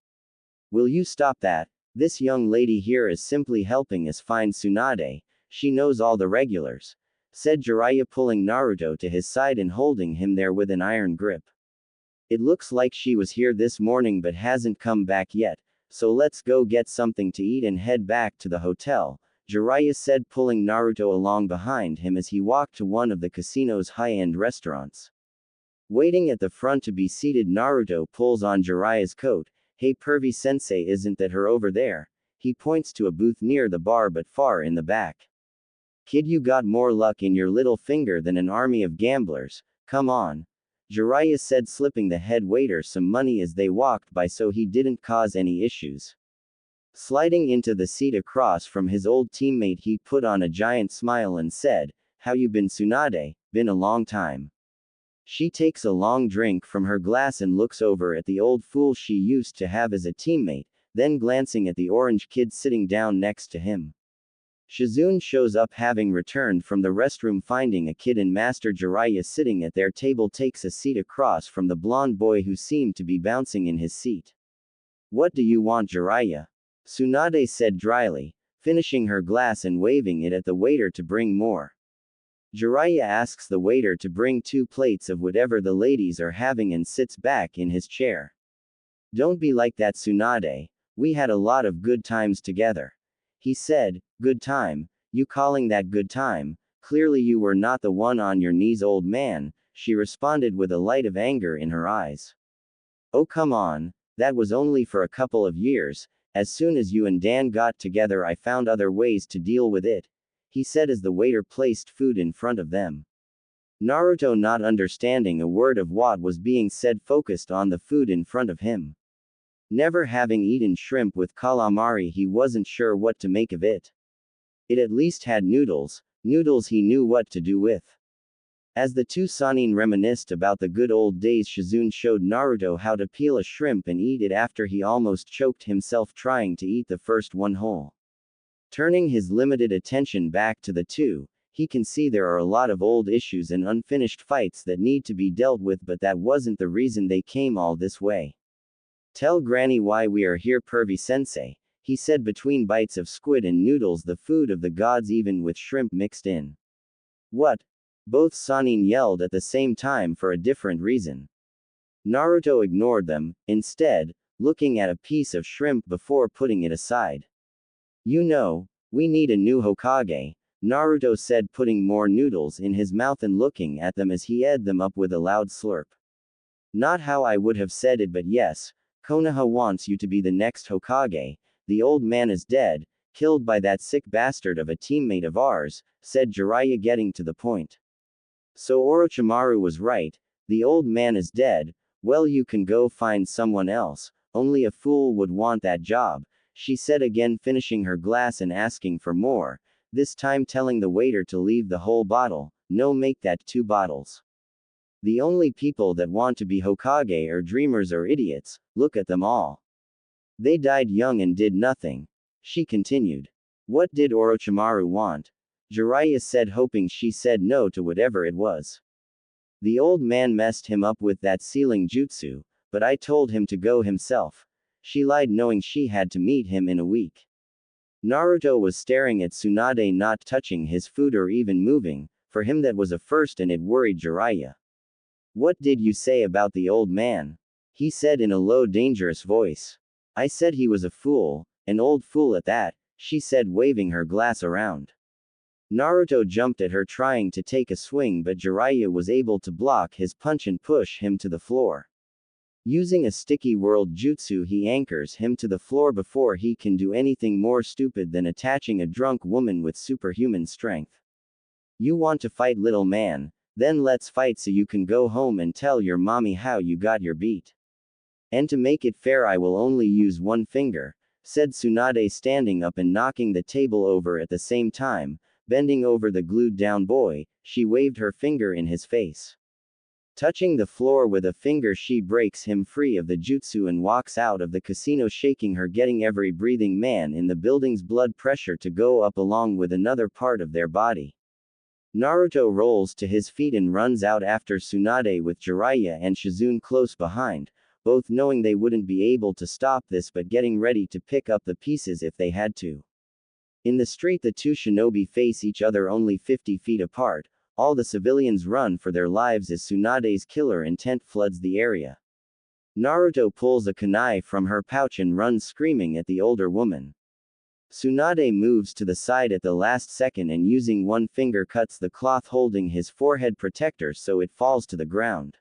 Will you stop that? This young lady here is simply helping us find Tsunade. She knows all the regulars, said Jiraiya, pulling Naruto to his side and holding him there with an iron grip. It looks like she was here this morning but hasn't come back yet, so let's go get something to eat and head back to the hotel, Jiraiya said, pulling Naruto along behind him as he walked to one of the casino's high-end restaurants. Waiting at the front to be seated, Naruto pulls on Jiraiya's coat. Hey pervy sensei, isn't that her over there? He points to a booth near the bar but far in the back. Kid, you got more luck in your little finger than an army of gamblers, come on, Jiraiya said, slipping the head waiter some money as they walked by so he didn't cause any issues. Sliding into the seat across from his old teammate, he put on a giant smile and said, How you been, Tsunade? Been a long time. She takes a long drink from her glass and looks over at the old fool she used to have as a teammate, then glancing at the orange kid sitting down next to him. Shizune shows up, having returned from the restroom. Finding a kid and Master Jiraiya sitting at their table, takes a seat across from the blonde boy who seemed to be bouncing in his seat. What do you want, Jiraiya? Tsunade said dryly. finishing her glass and waving it at the waiter to bring more. Jiraiya asks the waiter to bring 2 plates of whatever the ladies are having and sits back in his chair. Don't be like that, Tsunade. We had a lot of good times together. He said. Good time? You calling that good time? Clearly you were not the one on your knees, old man, she responded with a light of anger in her eyes. Oh come on, that was only for a couple of years. As soon as you and Dan got together I found other ways to deal with it, he said as the waiter placed food in front of them. Naruto, not understanding a word of what was being said, focused on the food in front of him. Never having eaten shrimp with calamari, he wasn't sure what to make of it. It at least had noodles he knew what to do with. As the 2 Sannin reminisced about the good old days, Shizune showed Naruto how to peel a shrimp and eat it after he almost choked himself trying to eat the first one whole. Turning his limited attention back to the 2, he can see there are a lot of old issues and unfinished fights that need to be dealt with, but that wasn't the reason they came all this way. Tell Granny why we are here, Pervy-sensei, he said between bites of squid and noodles, the food of the gods, even with shrimp mixed in. What? Both Sannin yelled at the same time for a different reason. Naruto ignored them, instead, looking at a piece of shrimp before putting it aside. You know, we need a new Hokage, Naruto said, putting more noodles in his mouth and looking at them as he ate them up with a loud slurp. Not how I would have said it, but yes, Konoha wants you to be the next Hokage. The old man is dead, killed by that sick bastard of a teammate of ours, said Jiraiya, getting to the point. So Orochimaru was right, the old man is dead. Well, you can go find someone else, only a fool would want that job, she said, again finishing her glass and asking for more, this time telling the waiter to leave the whole bottle. No, make that 2 bottles. The only people that want to be Hokage are dreamers or idiots, look at them all. They died young and did nothing, she continued. What did Orochimaru want? Jiraiya said, hoping she said no to whatever it was. The old man messed him up with that sealing jutsu, but I told him to go himself. She lied, knowing she had to meet him in a week. Naruto was staring at Tsunade, not touching his food or even moving. For him that was a first, and it worried Jiraiya. What did you say about the old man? He said in a low, dangerous voice. I said he was a fool, an old fool at that, she said, waving her glass around. Naruto jumped at her, trying to take a swing, but Jiraiya was able to block his punch and push him to the floor. Using a sticky world jutsu, he anchors him to the floor before he can do anything more stupid than attaching a drunk woman with superhuman strength. You want to fight, little man? Then let's fight so you can go home and tell your mommy how you got your beat. And to make it fair, I will only use 1 finger, said Tsunade, standing up and knocking the table over at the same time. Bending over the glued down boy, she waved her finger in his face. Touching the floor with a finger, she breaks him free of the jutsu and walks out of the casino, shaking her, getting every breathing man in the building's blood pressure to go up along with another part of their body. Naruto rolls to his feet and runs out after Tsunade, with Jiraiya and Shizune close behind, both knowing they wouldn't be able to stop this but getting ready to pick up the pieces if they had to. In the street, the 2 shinobi face each other only 50 feet apart. All the civilians run for their lives as Tsunade's killer intent floods the area. Naruto pulls a kunai from her pouch and runs screaming at the older woman. Tsunade moves to the side at the last second and using 1 finger cuts the cloth holding his forehead protector so it falls to the ground.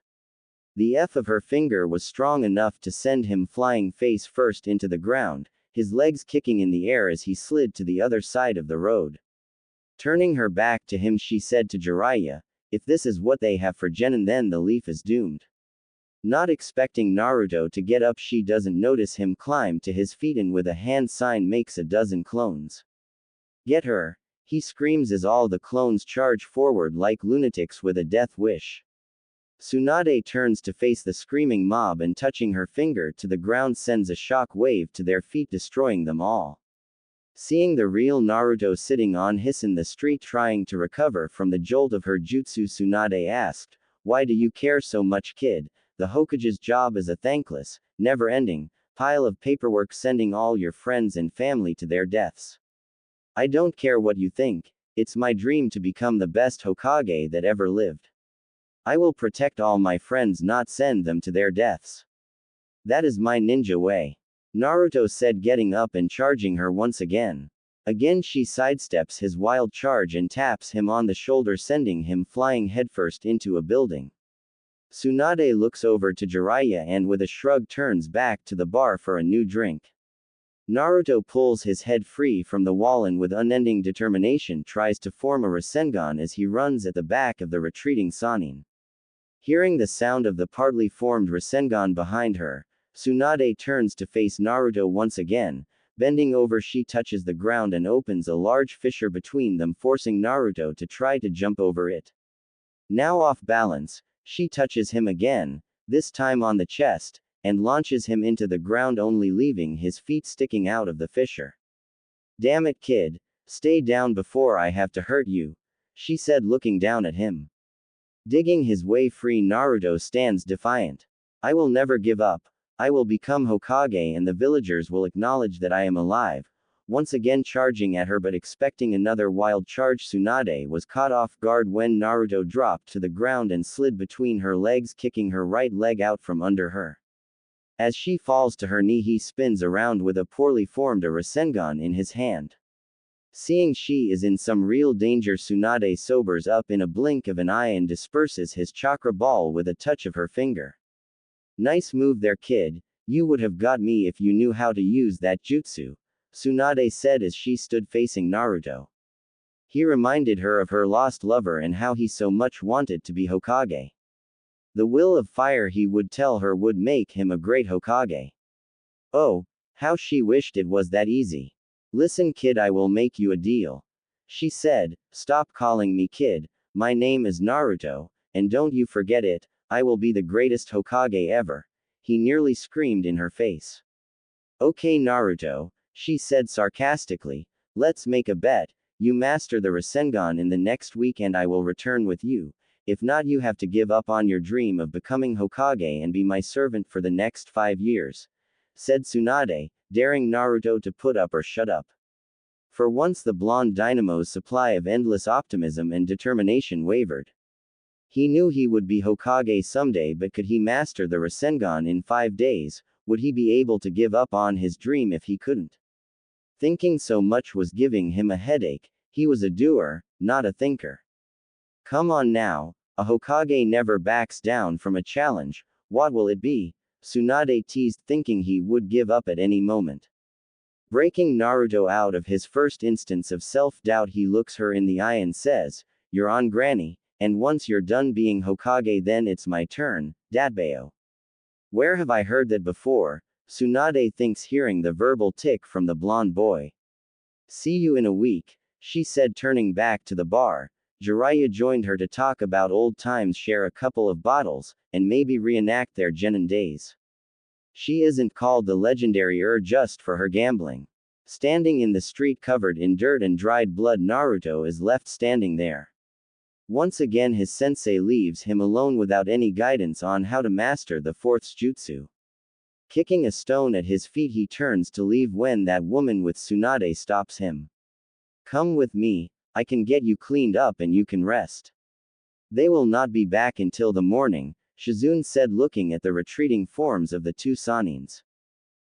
The F of her finger was strong enough to send him flying face first into the ground, his legs kicking in the air as he slid to the other side of the road. Turning her back to him, she said to Jiraiya, if this is what they have for Genin, then the leaf is doomed. Not expecting Naruto to get up, she doesn't notice him climb to his feet and with a hand sign makes a dozen clones. Get her! He screams as all the clones charge forward like lunatics with a death wish. Tsunade turns to face the screaming mob and touching her finger to the ground sends a shock wave to their feet, destroying them all. Seeing the real Naruto sitting on his in the street trying to recover from the jolt of her jutsu, Tsunade asked, why do you care so much, kid? The Hokage's job is a thankless, never-ending pile of paperwork, sending all your friends and family to their deaths. I don't care what you think, it's my dream to become the best Hokage that ever lived. I will protect all my friends, not send them to their deaths. That is my ninja way. Naruto said, getting up and charging her once again. Again she sidesteps his wild charge and taps him on the shoulder, sending him flying headfirst into a building. Tsunade looks over to Jiraiya and with a shrug turns back to the bar for a new drink. Naruto pulls his head free from the wall and with unending determination tries to form a Rasengan as he runs at the back of the retreating Sannin. Hearing the sound of the partly formed Rasengan behind her, Tsunade turns to face Naruto once again. Bending over, she touches the ground and opens a large fissure between them, forcing Naruto to try to jump over it. Now off balance, she touches him again, this time on the chest, and launches him into the ground, only leaving his feet sticking out of the fissure. Damn it, kid, stay down before I have to hurt you, she said, looking down at him. Digging his way free, Naruto stands defiant. I will never give up. I will become Hokage and the villagers will acknowledge that I am alive. Once again charging at her but expecting another wild charge, Tsunade was caught off guard when Naruto dropped to the ground and slid between her legs, kicking her right leg out from under her. As she falls to her knee, he spins around with a poorly formed Rasengan in his hand. Seeing she is in some real danger, Tsunade sobers up in a blink of an eye and disperses his chakra ball with a touch of her finger. Nice move there, kid, you would have got me if you knew how to use that jutsu, Tsunade said as she stood facing Naruto. He reminded her of her lost lover and how he so much wanted to be Hokage. The will of fire, he would tell her, would make him a great Hokage. Oh, how she wished it was that easy. Listen, kid, I will make you a deal, she said. Stop calling me kid, my name is Naruto, and don't you forget it. I will be the greatest Hokage ever, he nearly screamed in her face. Okay, Naruto, she said sarcastically, let's make a bet. You master the Rasengan in the next week and I will return with you. If not, you have to give up on your dream of becoming Hokage and be my servant for the next 5 years, said Tsunade, daring Naruto to put up or shut up. For once the blonde dynamo's supply of endless optimism and determination wavered. He knew he would be Hokage someday, but could he master the Rasengan in 5 days? Would he be able to give up on his dream if he couldn't? Thinking so much was giving him a headache. He was a doer, not a thinker. Come on now, a Hokage never backs down from a challenge. What will it be? Tsunade teased, thinking he would give up at any moment. Breaking Naruto out of his first instance of self-doubt, he looks her in the eye and says, "You're on, granny. And once you're done being Hokage, then it's my turn, Datbayo." Where have I heard that before? Tsunade thinks, hearing the verbal tick from the blonde boy. See you in a week, she said, turning back to the bar. Jiraiya joined her to talk about old times, share a couple of bottles, and maybe reenact their genin days. She isn't called the legendary just for her gambling. Standing in the street covered in dirt and dried blood, Naruto is left standing there. Once again his sensei leaves him alone without any guidance on how to master the fourth jutsu. Kicking a stone at his feet, he turns to leave when that woman with Tsunade stops him. Come with me, I can get you cleaned up and you can rest. They will not be back until the morning, Shizune said, looking at the retreating forms of the two Sannins.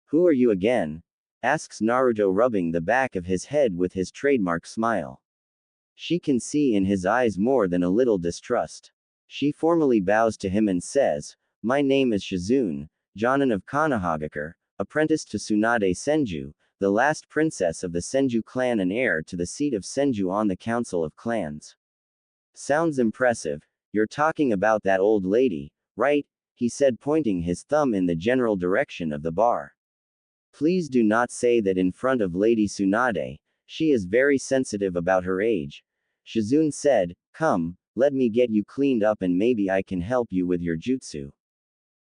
Who are you again? Asks Naruto, rubbing the back of his head with his trademark smile. She can see in his eyes more than a little distrust. She formally bows to him and says, "My name is Shizune, Jonin of Konohagakure, apprentice to Tsunade Senju, the last princess of the Senju clan and heir to the seat of Senju on the Council of Clans." Sounds impressive. You're talking about that old lady, right? He said, pointing his thumb in the general direction of the bar. Please do not say that in front of Lady Tsunade. She is very sensitive about her age. Shizune said, "Come, let me get you cleaned up and maybe I can help you with your jutsu."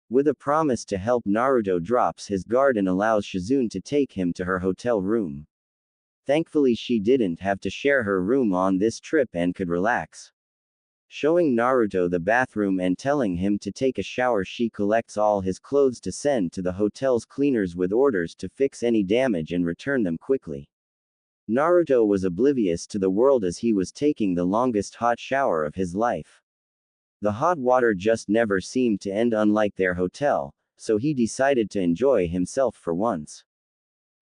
With a promise to help, Naruto drops his guard and allows Shizune to take him to her hotel room. Thankfully she didn't have to share her room on this trip and could relax. Showing Naruto the bathroom and telling him to take a shower, she collects all his clothes to send to the hotel's cleaners with orders to fix any damage and return them quickly. Naruto was oblivious to the world as he was taking the longest hot shower of his life. The hot water just never seemed to end, unlike their hotel, so he decided to enjoy himself for once.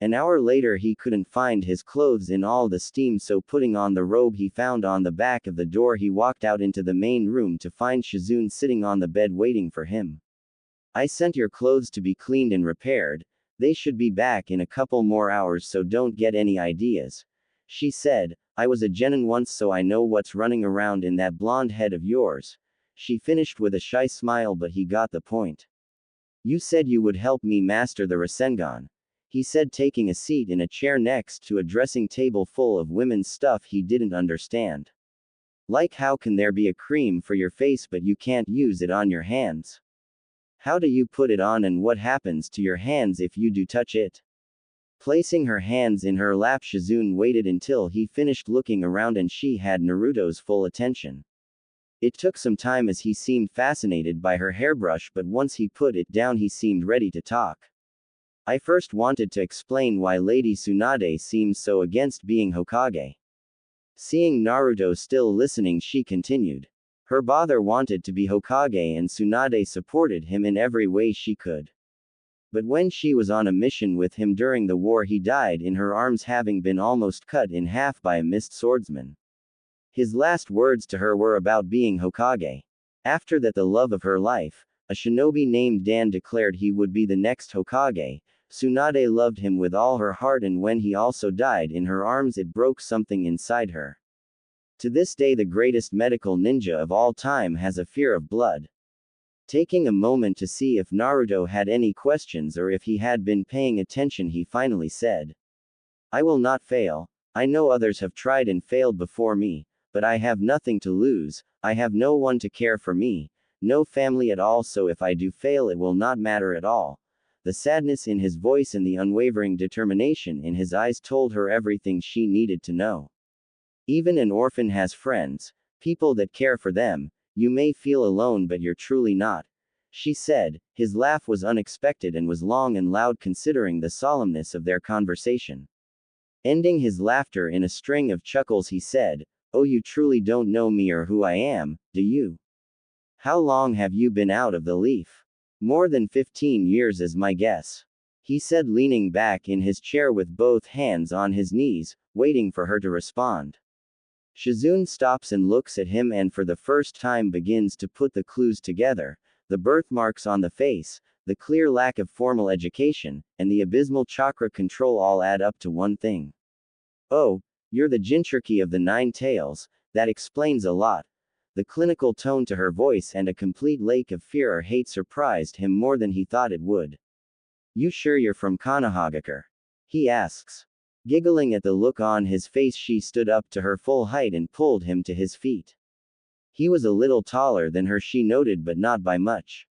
An hour later he couldn't find his clothes in all the steam, so putting on the robe he found on the back of the door, he walked out into the main room to find Shizune sitting on the bed waiting for him. I sent your clothes to be cleaned and repaired. They should be back in a couple more hours, so don't get any ideas. She said, I was a genin once, so I know what's running around in that blonde head of yours. She finished with a shy smile, but he got the point. You said you would help me master the Rasengan, he said, taking a seat in a chair next to a dressing table full of women's stuff he didn't understand. Like, how can there be a cream for your face but you can't use it on your hands? How do you put it on, and what happens to your hands if you do touch it? Placing her hands in her lap, Shizune waited until he finished looking around and she had Naruto's full attention. It took some time as he seemed fascinated by her hairbrush, but once he put it down he seemed ready to talk. I first wanted to explain why Lady Tsunade seems so against being Hokage. Seeing Naruto still listening, she continued. Her father wanted to be Hokage and Tsunade supported him in every way she could. But when she was on a mission with him during the war, he died in her arms, having been almost cut in half by a mist swordsman. His last words to her were about being Hokage. After that, the love of her life, a shinobi named Dan, declared he would be the next Hokage. Tsunade loved him with all her heart, and when he also died in her arms, it broke something inside her. To this day, the greatest medical ninja of all time has a fear of blood. Taking a moment to see if Naruto had any questions or if he had been paying attention, he finally said, I will not fail. I know others have tried and failed before me, but I have nothing to lose. I have no one to care for me, no family at all, so if I do fail, it will not matter at all. The sadness in his voice and the unwavering determination in his eyes told her everything she needed to know. Even an orphan has friends, people that care for them. You may feel alone, but you're truly not, she said. His laugh was unexpected and was long and loud considering the solemnness of their conversation. Ending his laughter in a string of chuckles, he said, Oh, you truly don't know me or who I am, do you? How long have you been out of the leaf? More than 15 years is my guess, he said, leaning back in his chair with both hands on his knees, waiting for her to respond. Shizune stops and looks at him and for the first time begins to put the clues together: the birthmarks on the face, the clear lack of formal education, and the abysmal chakra control all add up to one thing. Oh, you're the Jinchuriki of the Nine Tails, that explains a lot. The clinical tone to her voice and a complete lake of fear or hate surprised him more than he thought it would. You sure you're from Konohagakure? He asks. Giggling at the look on his face, she stood up to her full height and pulled him to his feet. He was a little taller than her, she noted, but not by much.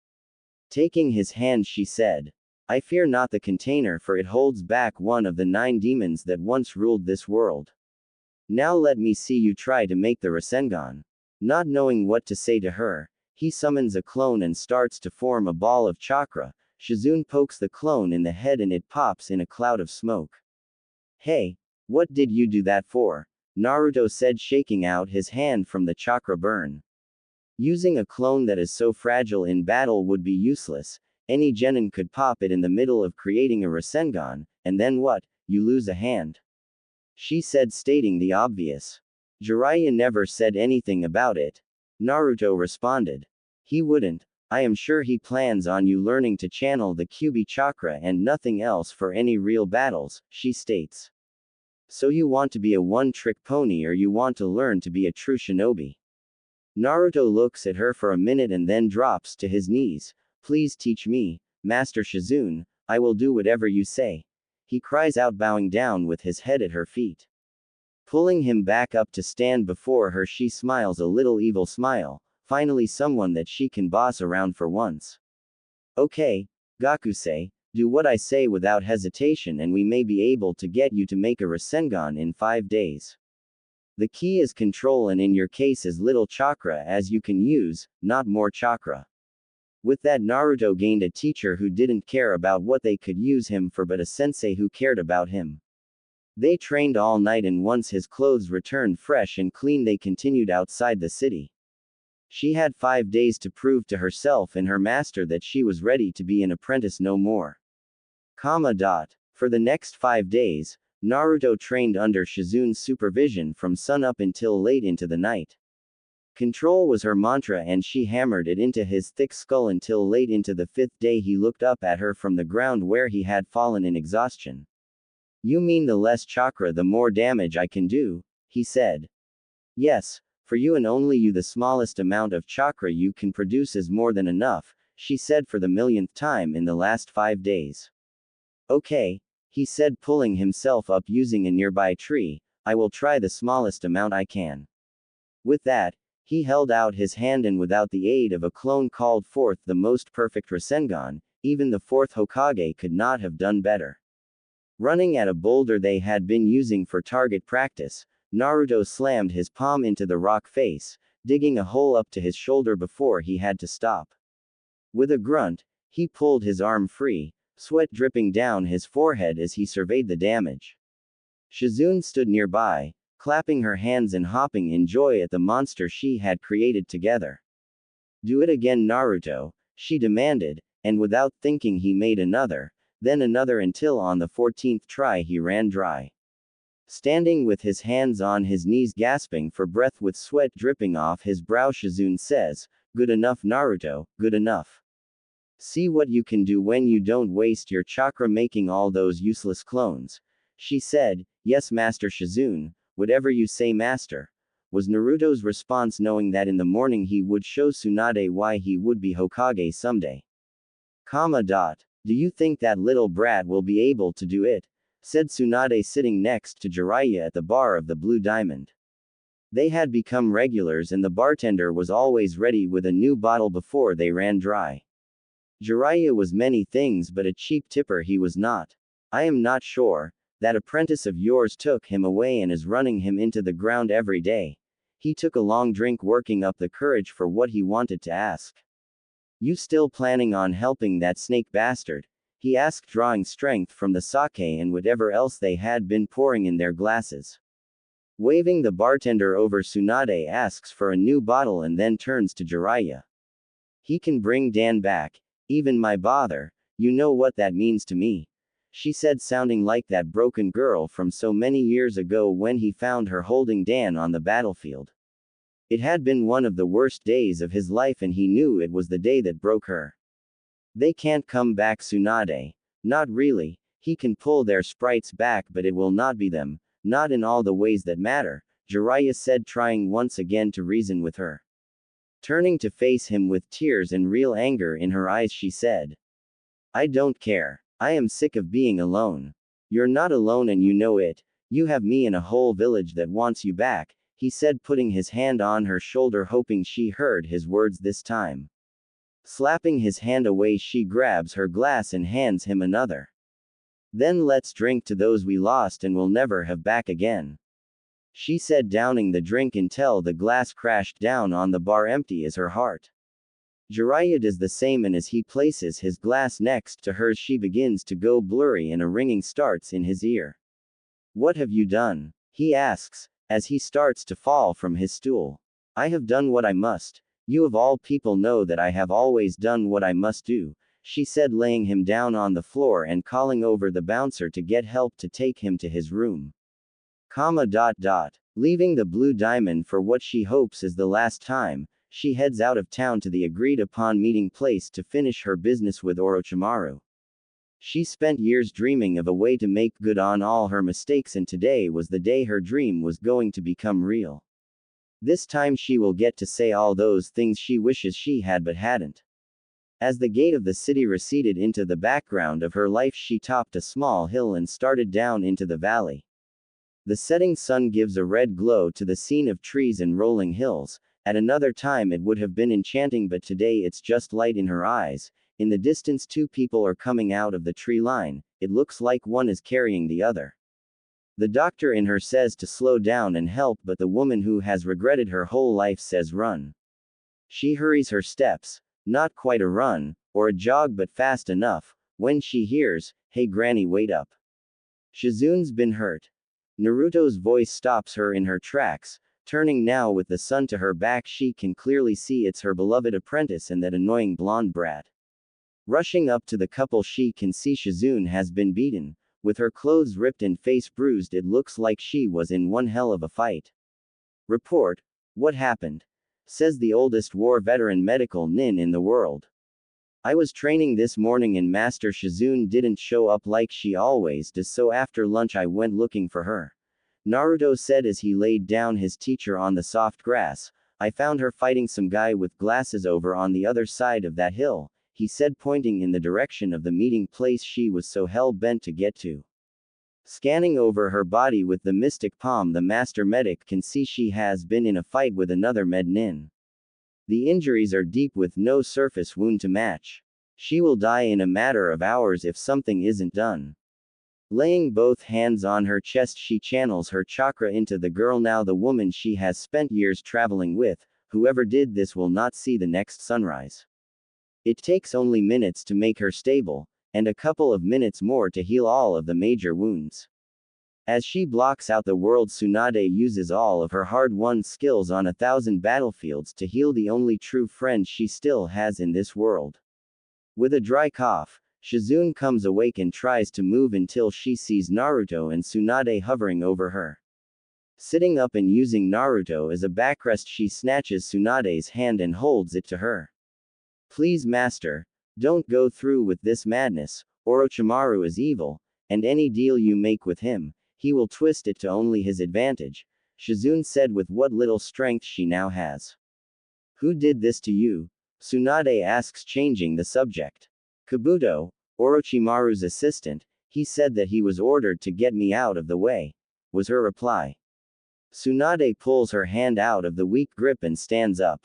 Taking his hand, she said, I fear not the container, for it holds back one of the 9 demons that once ruled this world. Now let me see you try to make the Rasengan. Not knowing what to say to her, he summons a clone and starts to form a ball of chakra. Shizune pokes the clone in the head and it pops in a cloud of smoke. Hey, what did you do that for? Naruto said, shaking out his hand from the chakra burn. Using a clone that is so fragile in battle would be useless. Any genin could pop it in the middle of creating a Rasengan, and then what? You lose a hand, she said, stating the obvious. Jiraiya never said anything about it, Naruto responded. He wouldn't. I am sure he plans on you learning to channel the Kyuubi chakra and nothing else for any real battles, she states. So you want to be a one-trick pony, or you want to learn to be a true shinobi? Naruto looks at her for a minute and then drops to his knees. Please teach me, Master Shizune, I will do whatever you say, he cries out, bowing down with his head at her feet. Pulling him back up to stand before her, she smiles a little evil smile. Finally someone that she can boss around for once. Okay, Gakusei, do what I say without hesitation and we may be able to get you to make a Rasengan in 5 days. The key is control, and in your case as little chakra as you can use, not more chakra. With that, Naruto gained a teacher who didn't care about what they could use him for, but a sensei who cared about him. They trained all night, and once his clothes returned fresh and clean, they continued outside the city. She had 5 days to prove to herself and her master that she was ready to be an apprentice no more. For the next 5 days, Naruto trained under Shizune's supervision from sunup until late into the night. Control was her mantra, and she hammered it into his thick skull until late into the 5th day. He looked up at her from the ground where he had fallen in exhaustion. "You mean the less chakra the more damage I can do?" he said. "Yes, for you and only you. The smallest amount of chakra you can produce is more than enough," she said for the millionth time in the last 5 days. "Okay," he said, pulling himself up using a nearby tree, "I will try the smallest amount I can." With that, he held out his hand and without the aid of a clone called forth the most perfect Rasengan. Even the 4th Hokage could not have done better. Running at a boulder they had been using for target practice, Naruto slammed his palm into the rock face, digging a hole up to his shoulder before he had to stop. With a grunt, he pulled his arm free, sweat dripping down his forehead as he surveyed the damage. Shizune stood nearby, clapping her hands and hopping in joy at the monster she had created together. "Do it again, Naruto," she demanded, and without thinking he made another, then another until on the 14th try he ran dry. Standing with his hands on his knees gasping for breath with sweat dripping off his brow, Shizune says, "Good enough, Naruto, good enough. See what you can do when you don't waste your chakra making all those useless clones." She said. "Yes, Master Shizune, whatever you say, Master," was Naruto's response, knowing that in the morning he would show Tsunade why he would be Hokage someday. "Do you think that little brat will be able to do it?" said Tsunade sitting next to Jiraiya at the bar of the Blue Diamond. They had become regulars and the bartender was always ready with a new bottle before they ran dry. Jiraiya was many things but a cheap tipper he was not. "I am not sure. That apprentice of yours took him away and is running him into the ground every day." He took a long drink, working up the courage for what he wanted to ask. "You still planning on helping that snake bastard?" he asked, drawing strength from the sake and whatever else they had been pouring in their glasses. Waving the bartender over, Tsunade asks for a new bottle and then turns to Jiraiya. "He can bring Dan back, even my bother, you know what that means to me," she said, sounding like that broken girl from so many years ago when he found her holding Dan on the battlefield. It had been one of the worst days of his life and he knew it was the day that broke her. "They can't come back, Tsunade. Not really. He can pull their sprites back but it will not be them, not in all the ways that matter," Jiraiya said, trying once again to reason with her. Turning to face him with tears and real anger in her eyes, she said, "I don't care. I am sick of being alone. You're not alone and you know it. You have me and a whole village that wants you back," he said, putting his hand on her shoulder, hoping she heard his words this time. Slapping his hand away, she grabs her glass and hands him another. "Then let's drink to those we lost and will never have back again," she said, downing the drink until the glass crashed down on the bar, empty as her heart. Jiraiya does the same, and as he places his glass next to hers, she begins to go blurry and a ringing starts in his ear. "What have you done?" he asks, as he starts to fall from his stool. "I have done what I must. You of all people know that I have always done what I must do," she said, laying him down on the floor and calling over the bouncer to get help to take him to his room. Leaving the Blue Diamond for what she hopes is the last time, she heads out of town to the agreed upon meeting place to finish her business with Orochimaru. She spent years dreaming of a way to make good on all her mistakes, and today was the day her dream was going to become real. This time she will get to say all those things she wishes she had but hadn't. As the gate of the city receded into the background of her life, she topped a small hill and started down into the valley. The setting sun gives a red glow to the scene of trees and rolling hills. At another time it would have been enchanting, but today it's just light in her eyes. In the distance, two people are coming out of the tree line. It looks like one is carrying the other. The doctor in her says to slow down and help, but the woman who has regretted her whole life says run. She hurries her steps, not quite a run, or a jog, but fast enough, when she hears, "Hey Granny, wait up. Shizune's been hurt." Naruto's voice stops her in her tracks. Turning now with the sun to her back, she can clearly see it's her beloved apprentice and that annoying blonde brat. Rushing up to the couple, she can see Shizune has been beaten. With her clothes ripped and face bruised, it looks like she was in one hell of a fight. Report. What happened? Says the oldest war veteran medical nin in the world. I was training this morning and Master Shizune didn't show up like she always does, so after lunch I went looking for her. Naruto said as he laid down his teacher on the soft grass. I found her fighting some guy with glasses over on the other side of that hill, he said, pointing in the direction of the meeting place she was so hell-bent to get to. Scanning over her body with the mystic palm, the master medic can see she has been in a fight with another med nin. The injuries are deep with no surface wound to match. She will die in a matter of hours if something isn't done. Laying both hands on her chest, she channels her chakra into the girl, now the woman she has spent years traveling with. Whoever did this will not see the next sunrise. It takes only minutes to make her stable, and a couple of minutes more to heal all of the major wounds. As she blocks out the world, Tsunade uses all of her hard-won skills on 1,000 battlefields to heal the only true friend she still has in this world. With a dry cough, Shizune comes awake and tries to move until she sees Naruto and Tsunade hovering over her. Sitting up and using Naruto as a backrest, she snatches Tsunade's hand and holds it to her. Please, master, don't go through with this madness. Orochimaru is evil, and any deal you make with him, he will twist it to only his advantage, Shizune said with what little strength she now has. Who did this to you? Tsunade asks, changing the subject. Kabuto, Orochimaru's assistant, he said that he was ordered to get me out of the way, was her reply. Tsunade pulls her hand out of the weak grip and stands up.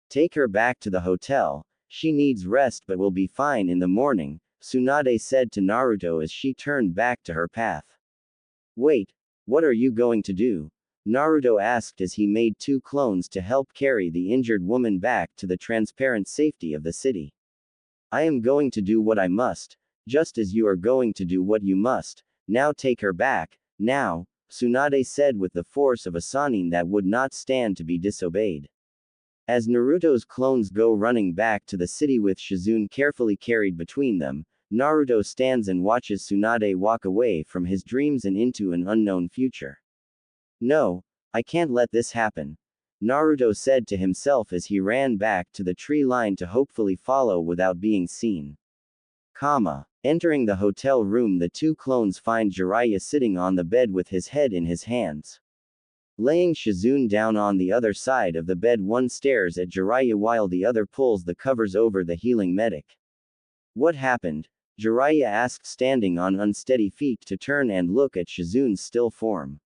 Take her back to the hotel, she needs rest but will be fine in the morning, Tsunade said to Naruto as she turned back to her path. Wait, what are you going to do? Naruto asked as he made 2 clones to help carry the injured woman back to the transparent safety of the city. I am going to do what I must, just as you are going to do what you must. Now take her back, now, Tsunade said with the force of a Sannin that would not stand to be disobeyed. As Naruto's clones go running back to the city with Shizune carefully carried between them, Naruto stands and watches Tsunade walk away from his dreams and into an unknown future. No, I can't let this happen, Naruto said to himself as he ran back to the tree line to hopefully follow without being seen. Entering the hotel room, the 2 clones find Jiraiya sitting on the bed with his head in his hands. Laying Shizune down on the other side of the bed, one stares at Jiraiya while the other pulls the covers over the healing medic. What happened? Jiraiya asked, standing on unsteady feet to turn and look at Shizune's still form.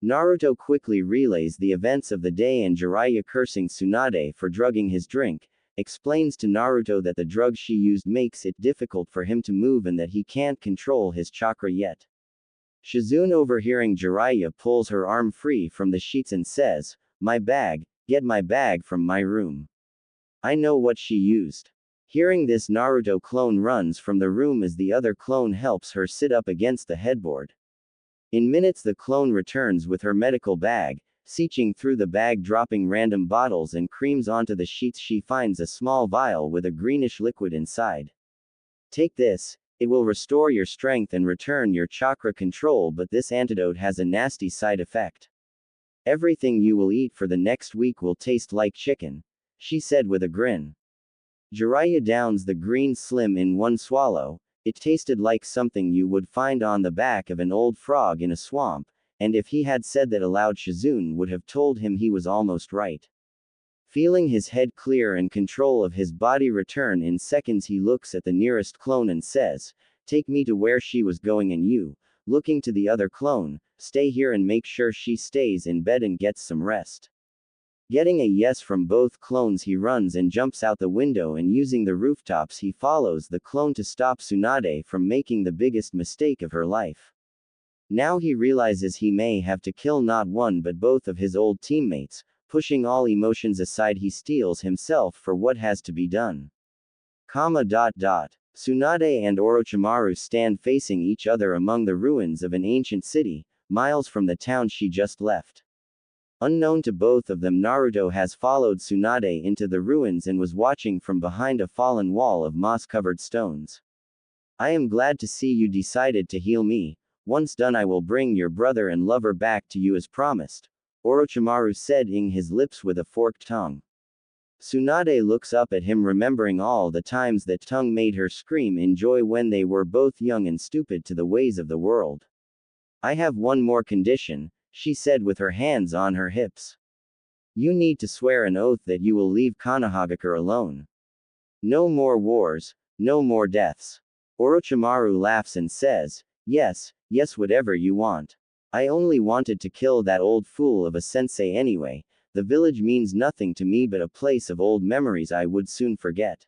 Naruto quickly relays the events of the day, and Jiraiya, cursing Tsunade for drugging his drink, explains to Naruto that the drug she used makes it difficult for him to move and that he can't control his chakra yet. Shizune, overhearing Jiraiya, pulls her arm free from the sheets and says, "My bag, get my bag from my room. I know what she used." Hearing this, Naruto clone runs from the room as the other clone helps her sit up against the headboard. In minutes the clone returns with her medical bag, searching through the bag, dropping random bottles and creams onto the sheets. She finds a small vial with a greenish liquid inside. Take this, it will restore your strength and return your chakra control, but this antidote has a nasty side effect. Everything you will eat for the next week will taste like chicken, she said with a grin. Jiraiya downs the green slim in one swallow. It tasted like something you would find on the back of an old frog in a swamp, and if he had said that aloud, Shizune would have told him he was almost right. Feeling his head clear and control of his body return in seconds, he looks at the nearest clone and says, "Take me to where she was going, and you," looking to the other clone, "stay here and make sure she stays in bed and gets some rest." Getting a yes from both clones, he runs and jumps out the window, and using the rooftops he follows the clone to stop Tsunade from making the biggest mistake of her life. Now he realizes he may have to kill not one but both of his old teammates. Pushing all emotions aside, he steels himself for what has to be done. Tsunade and Orochimaru stand facing each other among the ruins of an ancient city, miles from the town she just left. Unknown to both of them, Naruto has followed Tsunade into the ruins and was watching from behind a fallen wall of moss-covered stones. I am glad to see you decided to heal me. Once done, I will bring your brother and lover back to you as promised, Orochimaru said, eating his lips with a forked tongue. Tsunade looks up at him, remembering all the times that tongue made her scream in joy when they were both young and stupid to the ways of the world. I have one more condition, she said with her hands on her hips. You need to swear an oath that you will leave Konohagakure alone. No more wars, no more deaths. Orochimaru laughs and says, yes, whatever you want. I only wanted to kill that old fool of a sensei anyway. The village means nothing to me but a place of old memories I would soon forget.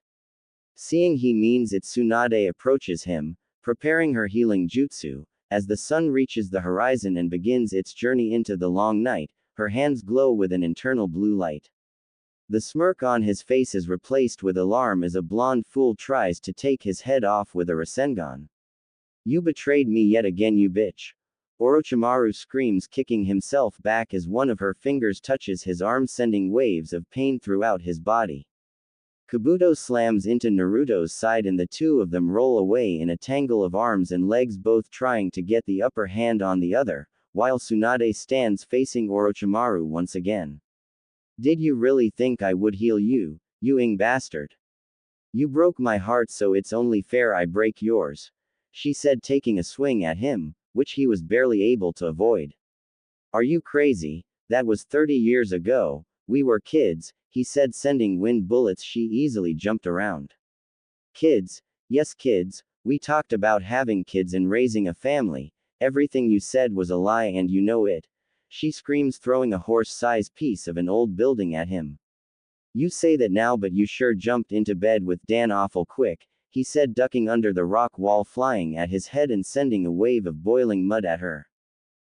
Seeing he means it, Tsunade approaches him, preparing her healing jutsu. As the sun reaches the horizon and begins its journey into the long night, her hands glow with an internal blue light. The smirk on his face is replaced with alarm as a blonde fool tries to take his head off with a Rasengan. You betrayed me yet again, you bitch. Orochimaru screams, kicking himself back as one of her fingers touches his arm, sending waves of pain throughout his body. Kabuto slams into Naruto's side and the two of them roll away in a tangle of arms and legs, both trying to get the upper hand on the other, while Tsunade stands facing Orochimaru once again. Did you really think I would heal you, you young bastard? You broke my heart, so it's only fair I break yours, she said, taking a swing at him, which he was barely able to avoid. Are you crazy? That was 30 years ago. We were kids, he said, sending wind bullets. She easily jumped around. Kids? Yes, kids. We talked about having kids and raising a family. Everything you said was a lie and you know it, she screams, throwing a horse-sized piece of an old building at him. You say that now, but you sure jumped into bed with Dan awful quick, he said, ducking under the rock wall, flying at his head and sending a wave of boiling mud at her.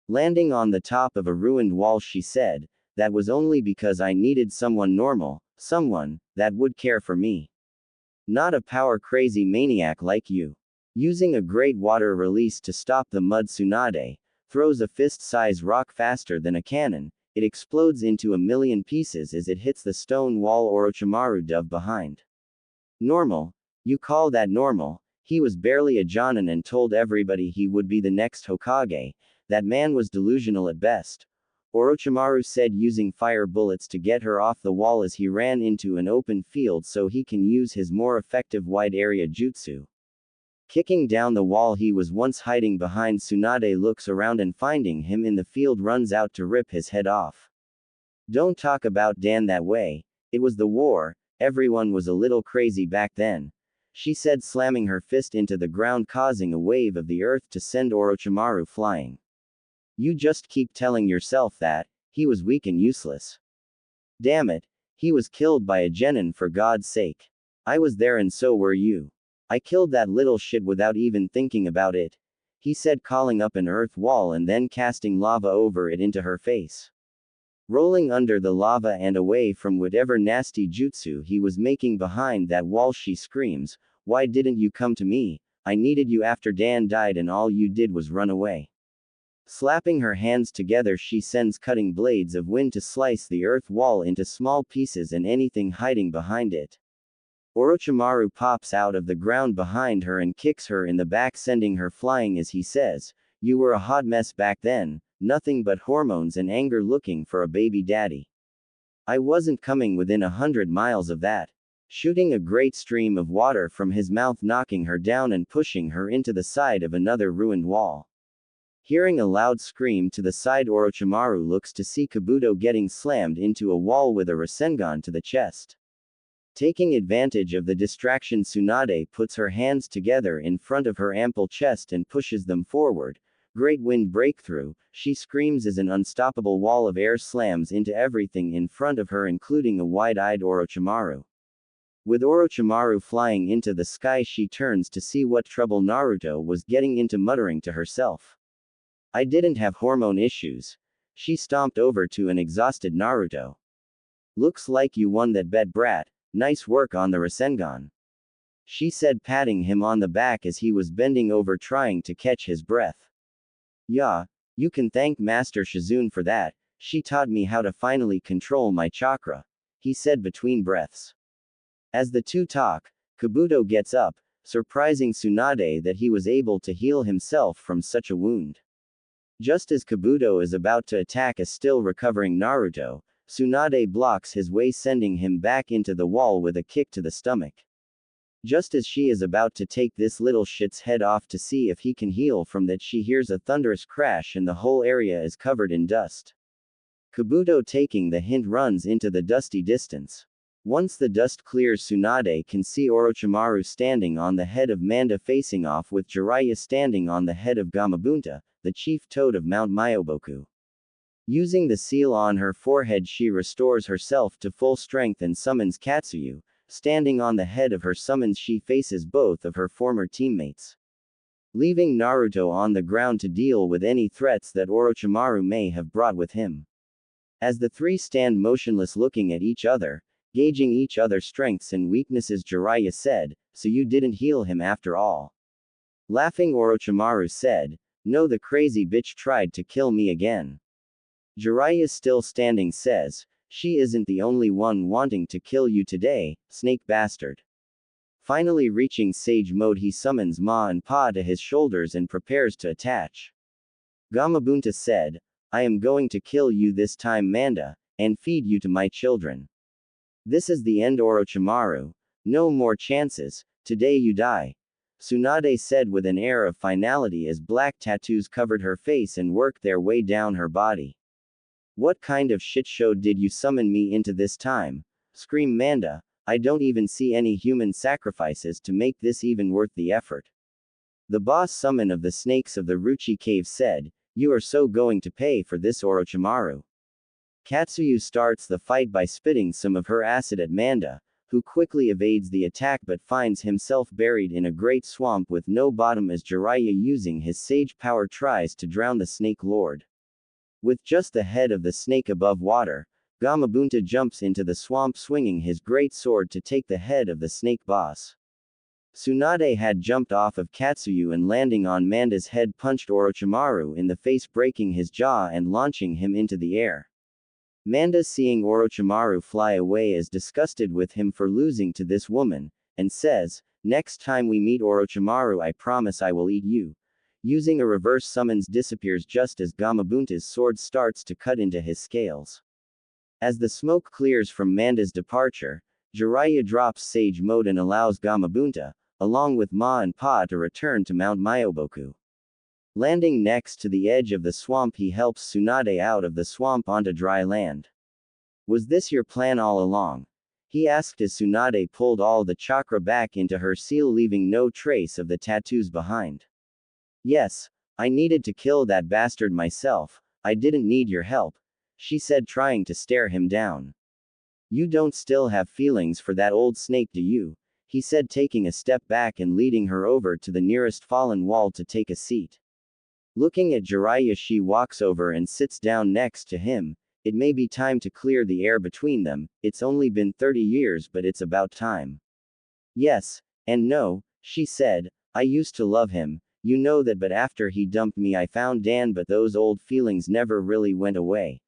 Landing on the top of a ruined wall, she said, that was only because I needed someone normal, someone that would care for me. Not a power-crazy maniac like you. Using a great water release to stop the mud, Tsunade throws a fist-sized rock faster than a cannon. It explodes into a million pieces as it hits the stone wall. Orochimaru dove behind. Normal? You call that normal? He was barely a Jonin and told everybody he would be the next Hokage. That man was delusional at best, Orochimaru said, using fire bullets to get her off the wall as he ran into an open field so he can use his more effective wide area jutsu. Kicking down the wall he was once hiding behind, Tsunade looks around and finding him in the field runs out to rip his head off. Don't talk about Dan that way. It was the war, everyone was a little crazy back then, she said, slamming her fist into the ground, causing a wave of the earth to send Orochimaru flying. You just keep telling yourself that. He was weak and useless. Damn it. He was killed by a genin, for God's sake. I was there and so were you. I killed that little shit without even thinking about it, he said, calling up an earth wall and then casting lava over it into her face. Rolling under the lava and away from whatever nasty jutsu he was making behind that wall, she screams, why didn't you come to me? I needed you after Dan died and all you did was run away. Slapping her hands together, she sends cutting blades of wind to slice the earth wall into small pieces and anything hiding behind it. Orochimaru pops out of the ground behind her and kicks her in the back, sending her flying as he says, you were a hot mess back then, nothing but hormones and anger looking for a baby daddy. I wasn't coming within 100 miles of that. Shooting a great stream of water from his mouth, knocking her down and pushing her into the side of another ruined wall. Hearing a loud scream to the side, Orochimaru looks to see Kabuto getting slammed into a wall with a Rasengan to the chest. Taking advantage of the distraction, Tsunade puts her hands together in front of her ample chest and pushes them forward. Great wind breakthrough, she screams as an unstoppable wall of air slams into everything in front of her, including a wide-eyed Orochimaru. With Orochimaru flying into the sky, she turns to see what trouble Naruto was getting into, muttering to herself. I didn't have hormone issues. She stomped over to an exhausted Naruto. Looks like you won that bet, brat. Nice work on the Rasengan, she said, patting him on the back as he was bending over trying to catch his breath. Yeah, You can thank Master Shizune for that, she taught me how to finally control my chakra, he said between breaths. As the two talk, Kabuto gets up, surprising Tsunade that he was able to heal himself from such a wound. Just as Kabuto is about to attack a still recovering Naruto, Tsunade blocks his way, sending him back into the wall with a kick to the stomach. Just as she is about to take this little shit's head off to see if he can heal from that, she hears a thunderous crash and the whole area is covered in dust. Kabuto, taking the hint, runs into the dusty distance. Once the dust clears, Tsunade can see Orochimaru standing on the head of Manda, facing off with Jiraiya standing on the head of Gamabunta, the chief toad of Mount Myoboku. Using the seal on her forehead, she restores herself to full strength and summons Katsuyu. Standing on the head of her summons, she faces both of her former teammates, leaving Naruto on the ground to deal with any threats that Orochimaru may have brought with him. As the three stand motionless looking at each other, gauging each other's strengths and weaknesses, Jiraiya said, "So you didn't heal him after all?" Laughing, Orochimaru said, "No, the crazy bitch tried to kill me again." Jiraiya, still standing, says, "She isn't the only one wanting to kill you today, snake bastard." Finally reaching sage mode, he summons Ma and Pa to his shoulders and prepares to attach. Gamabunta said, "I am going to kill you this time, Manda, and feed you to my children. This is the end, Orochimaru. No more chances, today you die," Tsunade said with an air of finality as black tattoos covered her face and worked their way down her body. "What kind of shit show did you summon me into this time?" screamed Manda. "I don't even see any human sacrifices to make this even worth the effort." The boss summon of the snakes of the Ruchi Cave said, "You are so going to pay for this, Orochimaru." Katsuyu starts the fight by spitting some of her acid at Manda, who quickly evades the attack but finds himself buried in a great swamp with no bottom as Jiraiya, using his sage power, tries to drown the Snake Lord. With just the head of the snake above water, Gamabunta jumps into the swamp swinging his great sword to take the head of the snake boss. Tsunade had jumped off of Katsuyu and, landing on Manda's head, punched Orochimaru in the face, breaking his jaw and launching him into the air. Manda, seeing Orochimaru fly away, is disgusted with him for losing to this woman, and says, "Next time we meet, Orochimaru, I promise I will eat you." Using a reverse summons, disappears just as Gamabunta's sword starts to cut into his scales. As the smoke clears from Manda's departure, Jiraiya drops sage mode and allows Gamabunta, along with Ma and Pa, to return to Mount Myoboku. Landing next to the edge of the swamp, he helps Tsunade out of the swamp onto dry land. "Was this your plan all along?" he asked as Tsunade pulled all the chakra back into her seal, leaving no trace of the tattoos behind. "Yes, I needed to kill that bastard myself, I didn't need your help," she said, trying to stare him down. "You don't still have feelings for that old snake, do you?" he said, taking a step back and leading her over to the nearest fallen wall to take a seat. Looking at Jiraiya, she walks over and sits down next to him. "It may be time to clear the air between them, it's only been 30 years, but it's about time." "Yes, and no," she said, "I used to love him, you know that, but after he dumped me I found Dan, but those old feelings never really went away."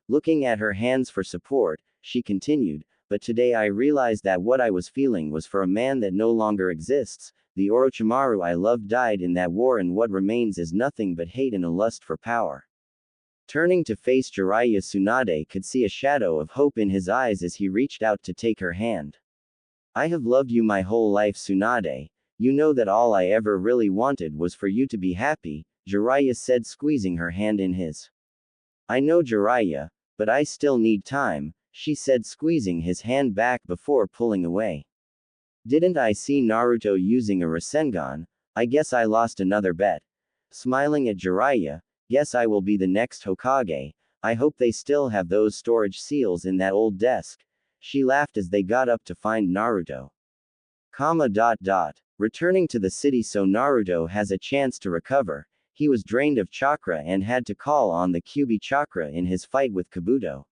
Looking at her hands for support, she continued, "But today I realized that what I was feeling was for a man that no longer exists. The Orochimaru I loved died in that war, and what remains is nothing but hate and a lust for power." Turning to face Jiraiya, Tsunade could see a shadow of hope in his eyes as he reached out to take her hand. "I have loved you my whole life, Tsunade. You know that all I ever really wanted was for you to be happy," Jiraiya said, squeezing her hand in his. "I know, Jiraiya, but I still need time," she said, squeezing his hand back before pulling away. "Didn't I see Naruto using a Rasengan? I guess I lost another bet." Smiling at Jiraiya, "Guess I will be the next Hokage. I hope they still have those storage seals in that old desk." She laughed as they got up to find Naruto. Returning to the city so Naruto has a chance to recover. He was drained of chakra and had to call on the Kyuubi chakra in his fight with Kabuto.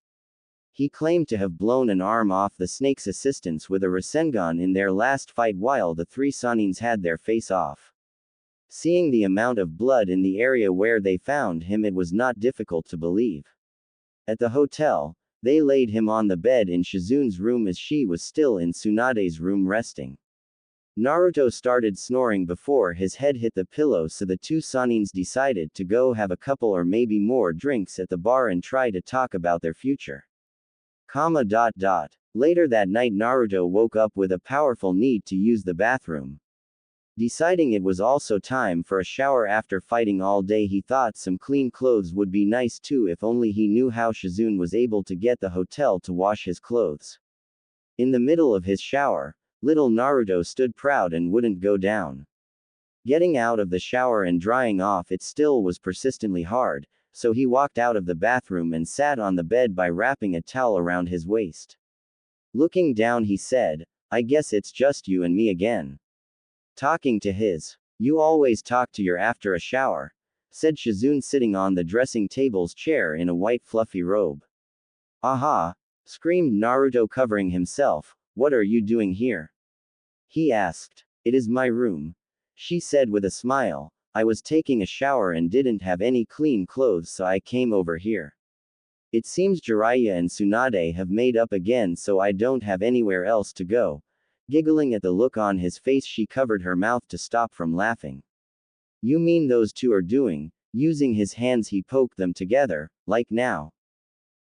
He claimed to have blown an arm off the snake's assistants with a Rasengan in their last fight while the three Sanins had their face-off. Seeing the amount of blood in the area where they found him, it was not difficult to believe. At the hotel, they laid him on the bed in Shizune's room as she was still in Tsunade's room resting. Naruto started snoring before his head hit the pillow, so the two Sanins decided to go have a couple or maybe more drinks at the bar and try to talk about their future. Later that night, Naruto woke up with a powerful need to use the bathroom. Deciding it was also time for a shower after fighting all day, he thought some clean clothes would be nice too, if only he knew how Shizune was able to get the hotel to wash his clothes. In the middle of his shower, little Naruto stood proud and wouldn't go down. Getting out of the shower and drying off it still was persistently hard, so he walked out of the bathroom and sat on the bed by wrapping a towel around his waist. Looking down, he said, "I guess it's just you and me again. Talking to his. You always talk to your after a shower," said Shizune, sitting on the dressing table's chair in a white fluffy robe. "Aha!" screamed Naruto, covering himself. "What are you doing here?" he asked. "It is my room," she said with a smile. "I was taking a shower and didn't have any clean clothes, so I came over here. It seems Jiraiya and Tsunade have made up again, so I don't have anywhere else to go." Giggling at the look on his face, she covered her mouth to stop from laughing. "You mean those two are doing?" Using his hands, he poked them together, like now.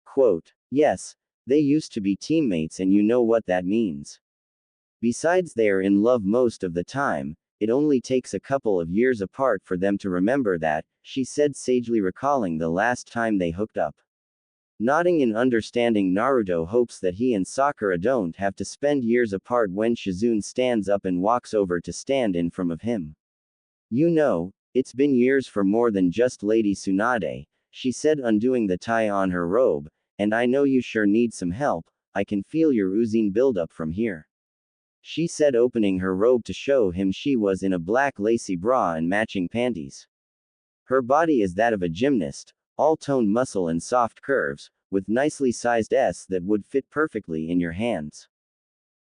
Quote, "Yes, they used to be teammates, and you know what that means. Besides, they are in love most of the time. It only takes a couple of years apart for them to remember that," she said sagely, recalling the last time they hooked up. Nodding in understanding, Naruto hopes that he and Sakura don't have to spend years apart when Shizune stands up and walks over to stand in front of him. "You know, it's been years for more than just Lady Tsunade," she said, undoing the tie on her robe, "and I know you sure need some help. I can feel your oozing buildup from here," she said, opening her robe to show him she was in a black lacy bra and matching panties. Her body is that of a gymnast, all toned muscle and soft curves, with nicely sized S that would fit perfectly in your hands.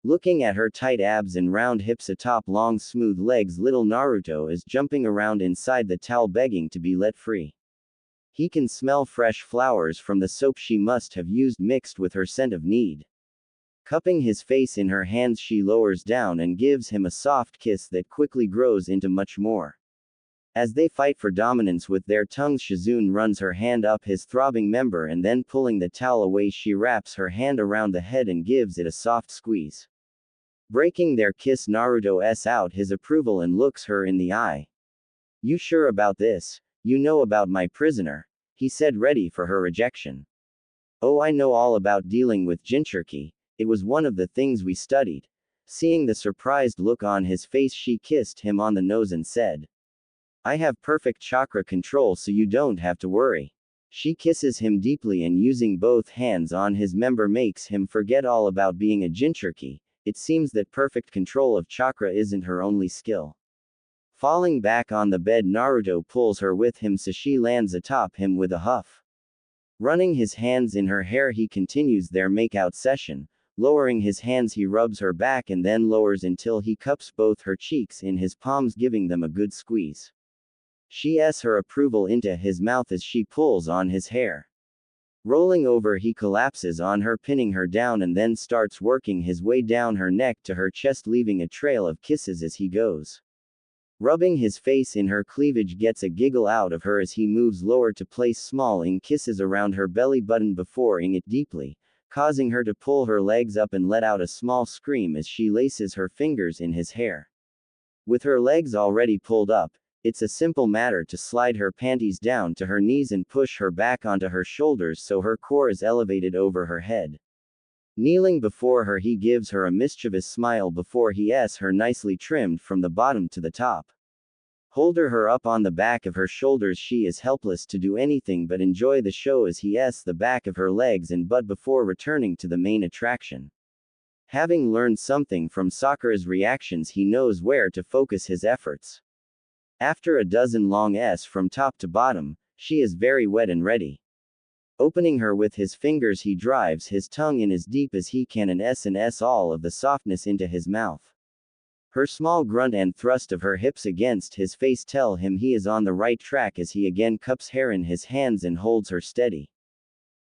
Looking at her tight abs and round hips atop long smooth legs, little Naruto is jumping around inside the towel, begging to be let free. He can smell fresh flowers from the soap she must have used mixed with her scent of need. Cupping his face in her hands, she lowers down and gives him a soft kiss that quickly grows into much more. As they fight for dominance with their tongues, Shizune runs her hand up his throbbing member, and then pulling the towel away, she wraps her hand around the head and gives it a soft squeeze. Breaking their kiss, Naruto s out his approval and looks her in the eye. "You sure about this? You know about my prisoner?" he said, ready for her rejection. "Oh, I know all about dealing with Jinchuriki. It was one of the things we studied." Seeing the surprised look on his face, she kissed him on the nose and said, "I have perfect chakra control, so you don't have to worry." She kisses him deeply and using both hands on his member makes him forget all about being a Jinchuriki. It seems that perfect control of chakra isn't her only skill. Falling back on the bed, Naruto pulls her with him so she lands atop him with a huff. Running his hands in her hair, he continues their makeout session. Lowering his hands, he rubs her back and then lowers until he cups both her cheeks in his palms, giving them a good squeeze. She s her approval into his mouth as she pulls on his hair. Rolling over, he collapses on her, pinning her down, and then starts working his way down her neck to her chest, leaving a trail of kisses as he goes. Rubbing his face in her cleavage gets a giggle out of her as he moves lower to place small kisses around her belly button before ing it deeply, causing her to pull her legs up and let out a small scream as she laces her fingers in his hair. With her legs already pulled up, it's a simple matter to slide her panties down to her knees and push her back onto her shoulders so her core is elevated over her head. Kneeling before her, he gives her a mischievous smile before he s her nicely trimmed from the bottom to the top. Holding her up on the back of her shoulders, she is helpless to do anything but enjoy the show as he s the back of her legs and butt before returning to the main attraction. Having learned something from Sakura's reactions, he knows where to focus his efforts. After a dozen long s from top to bottom, she is very wet and ready. Opening her with his fingers, he drives his tongue in as deep as he can and s all of the softness into his mouth. Her small grunt and thrust of her hips against his face tell him he is on the right track as he again cups her in his hands and holds her steady.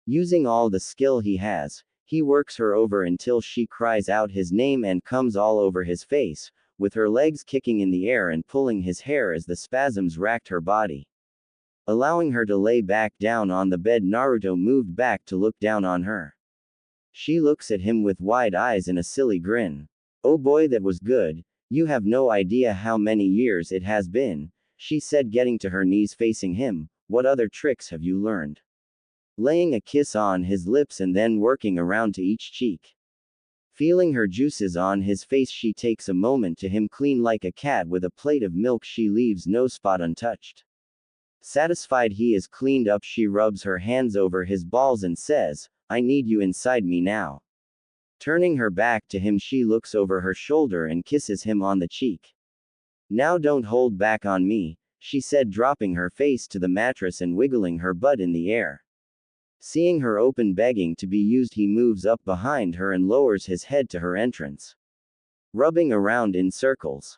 Using all the skill he has, he works her over until she cries out his name and comes all over his face, with her legs kicking in the air and pulling his hair as the spasms racked her body. Allowing her to lay back down on the bed, Naruto moved back to look down on her. She looks at him with wide eyes and a silly grin. "Oh boy, that was good. You have no idea how many years it has been," she said, getting to her knees facing him. "What other tricks have you learned?" Laying a kiss on his lips and then working around to each cheek. Feeling her juices on his face, she takes a moment to him, clean like a cat with a plate of milk. She leaves no spot untouched. Satisfied he is cleaned up, she rubs her hands over his balls and says, "I need you inside me now." Turning her back to him, she looks over her shoulder and kisses him on the cheek. "Now don't hold back on me," she said, dropping her face to the mattress and wiggling her butt in the air. Seeing her open, begging to be used, he moves up behind her and lowers his head to her entrance. Rubbing around in circles.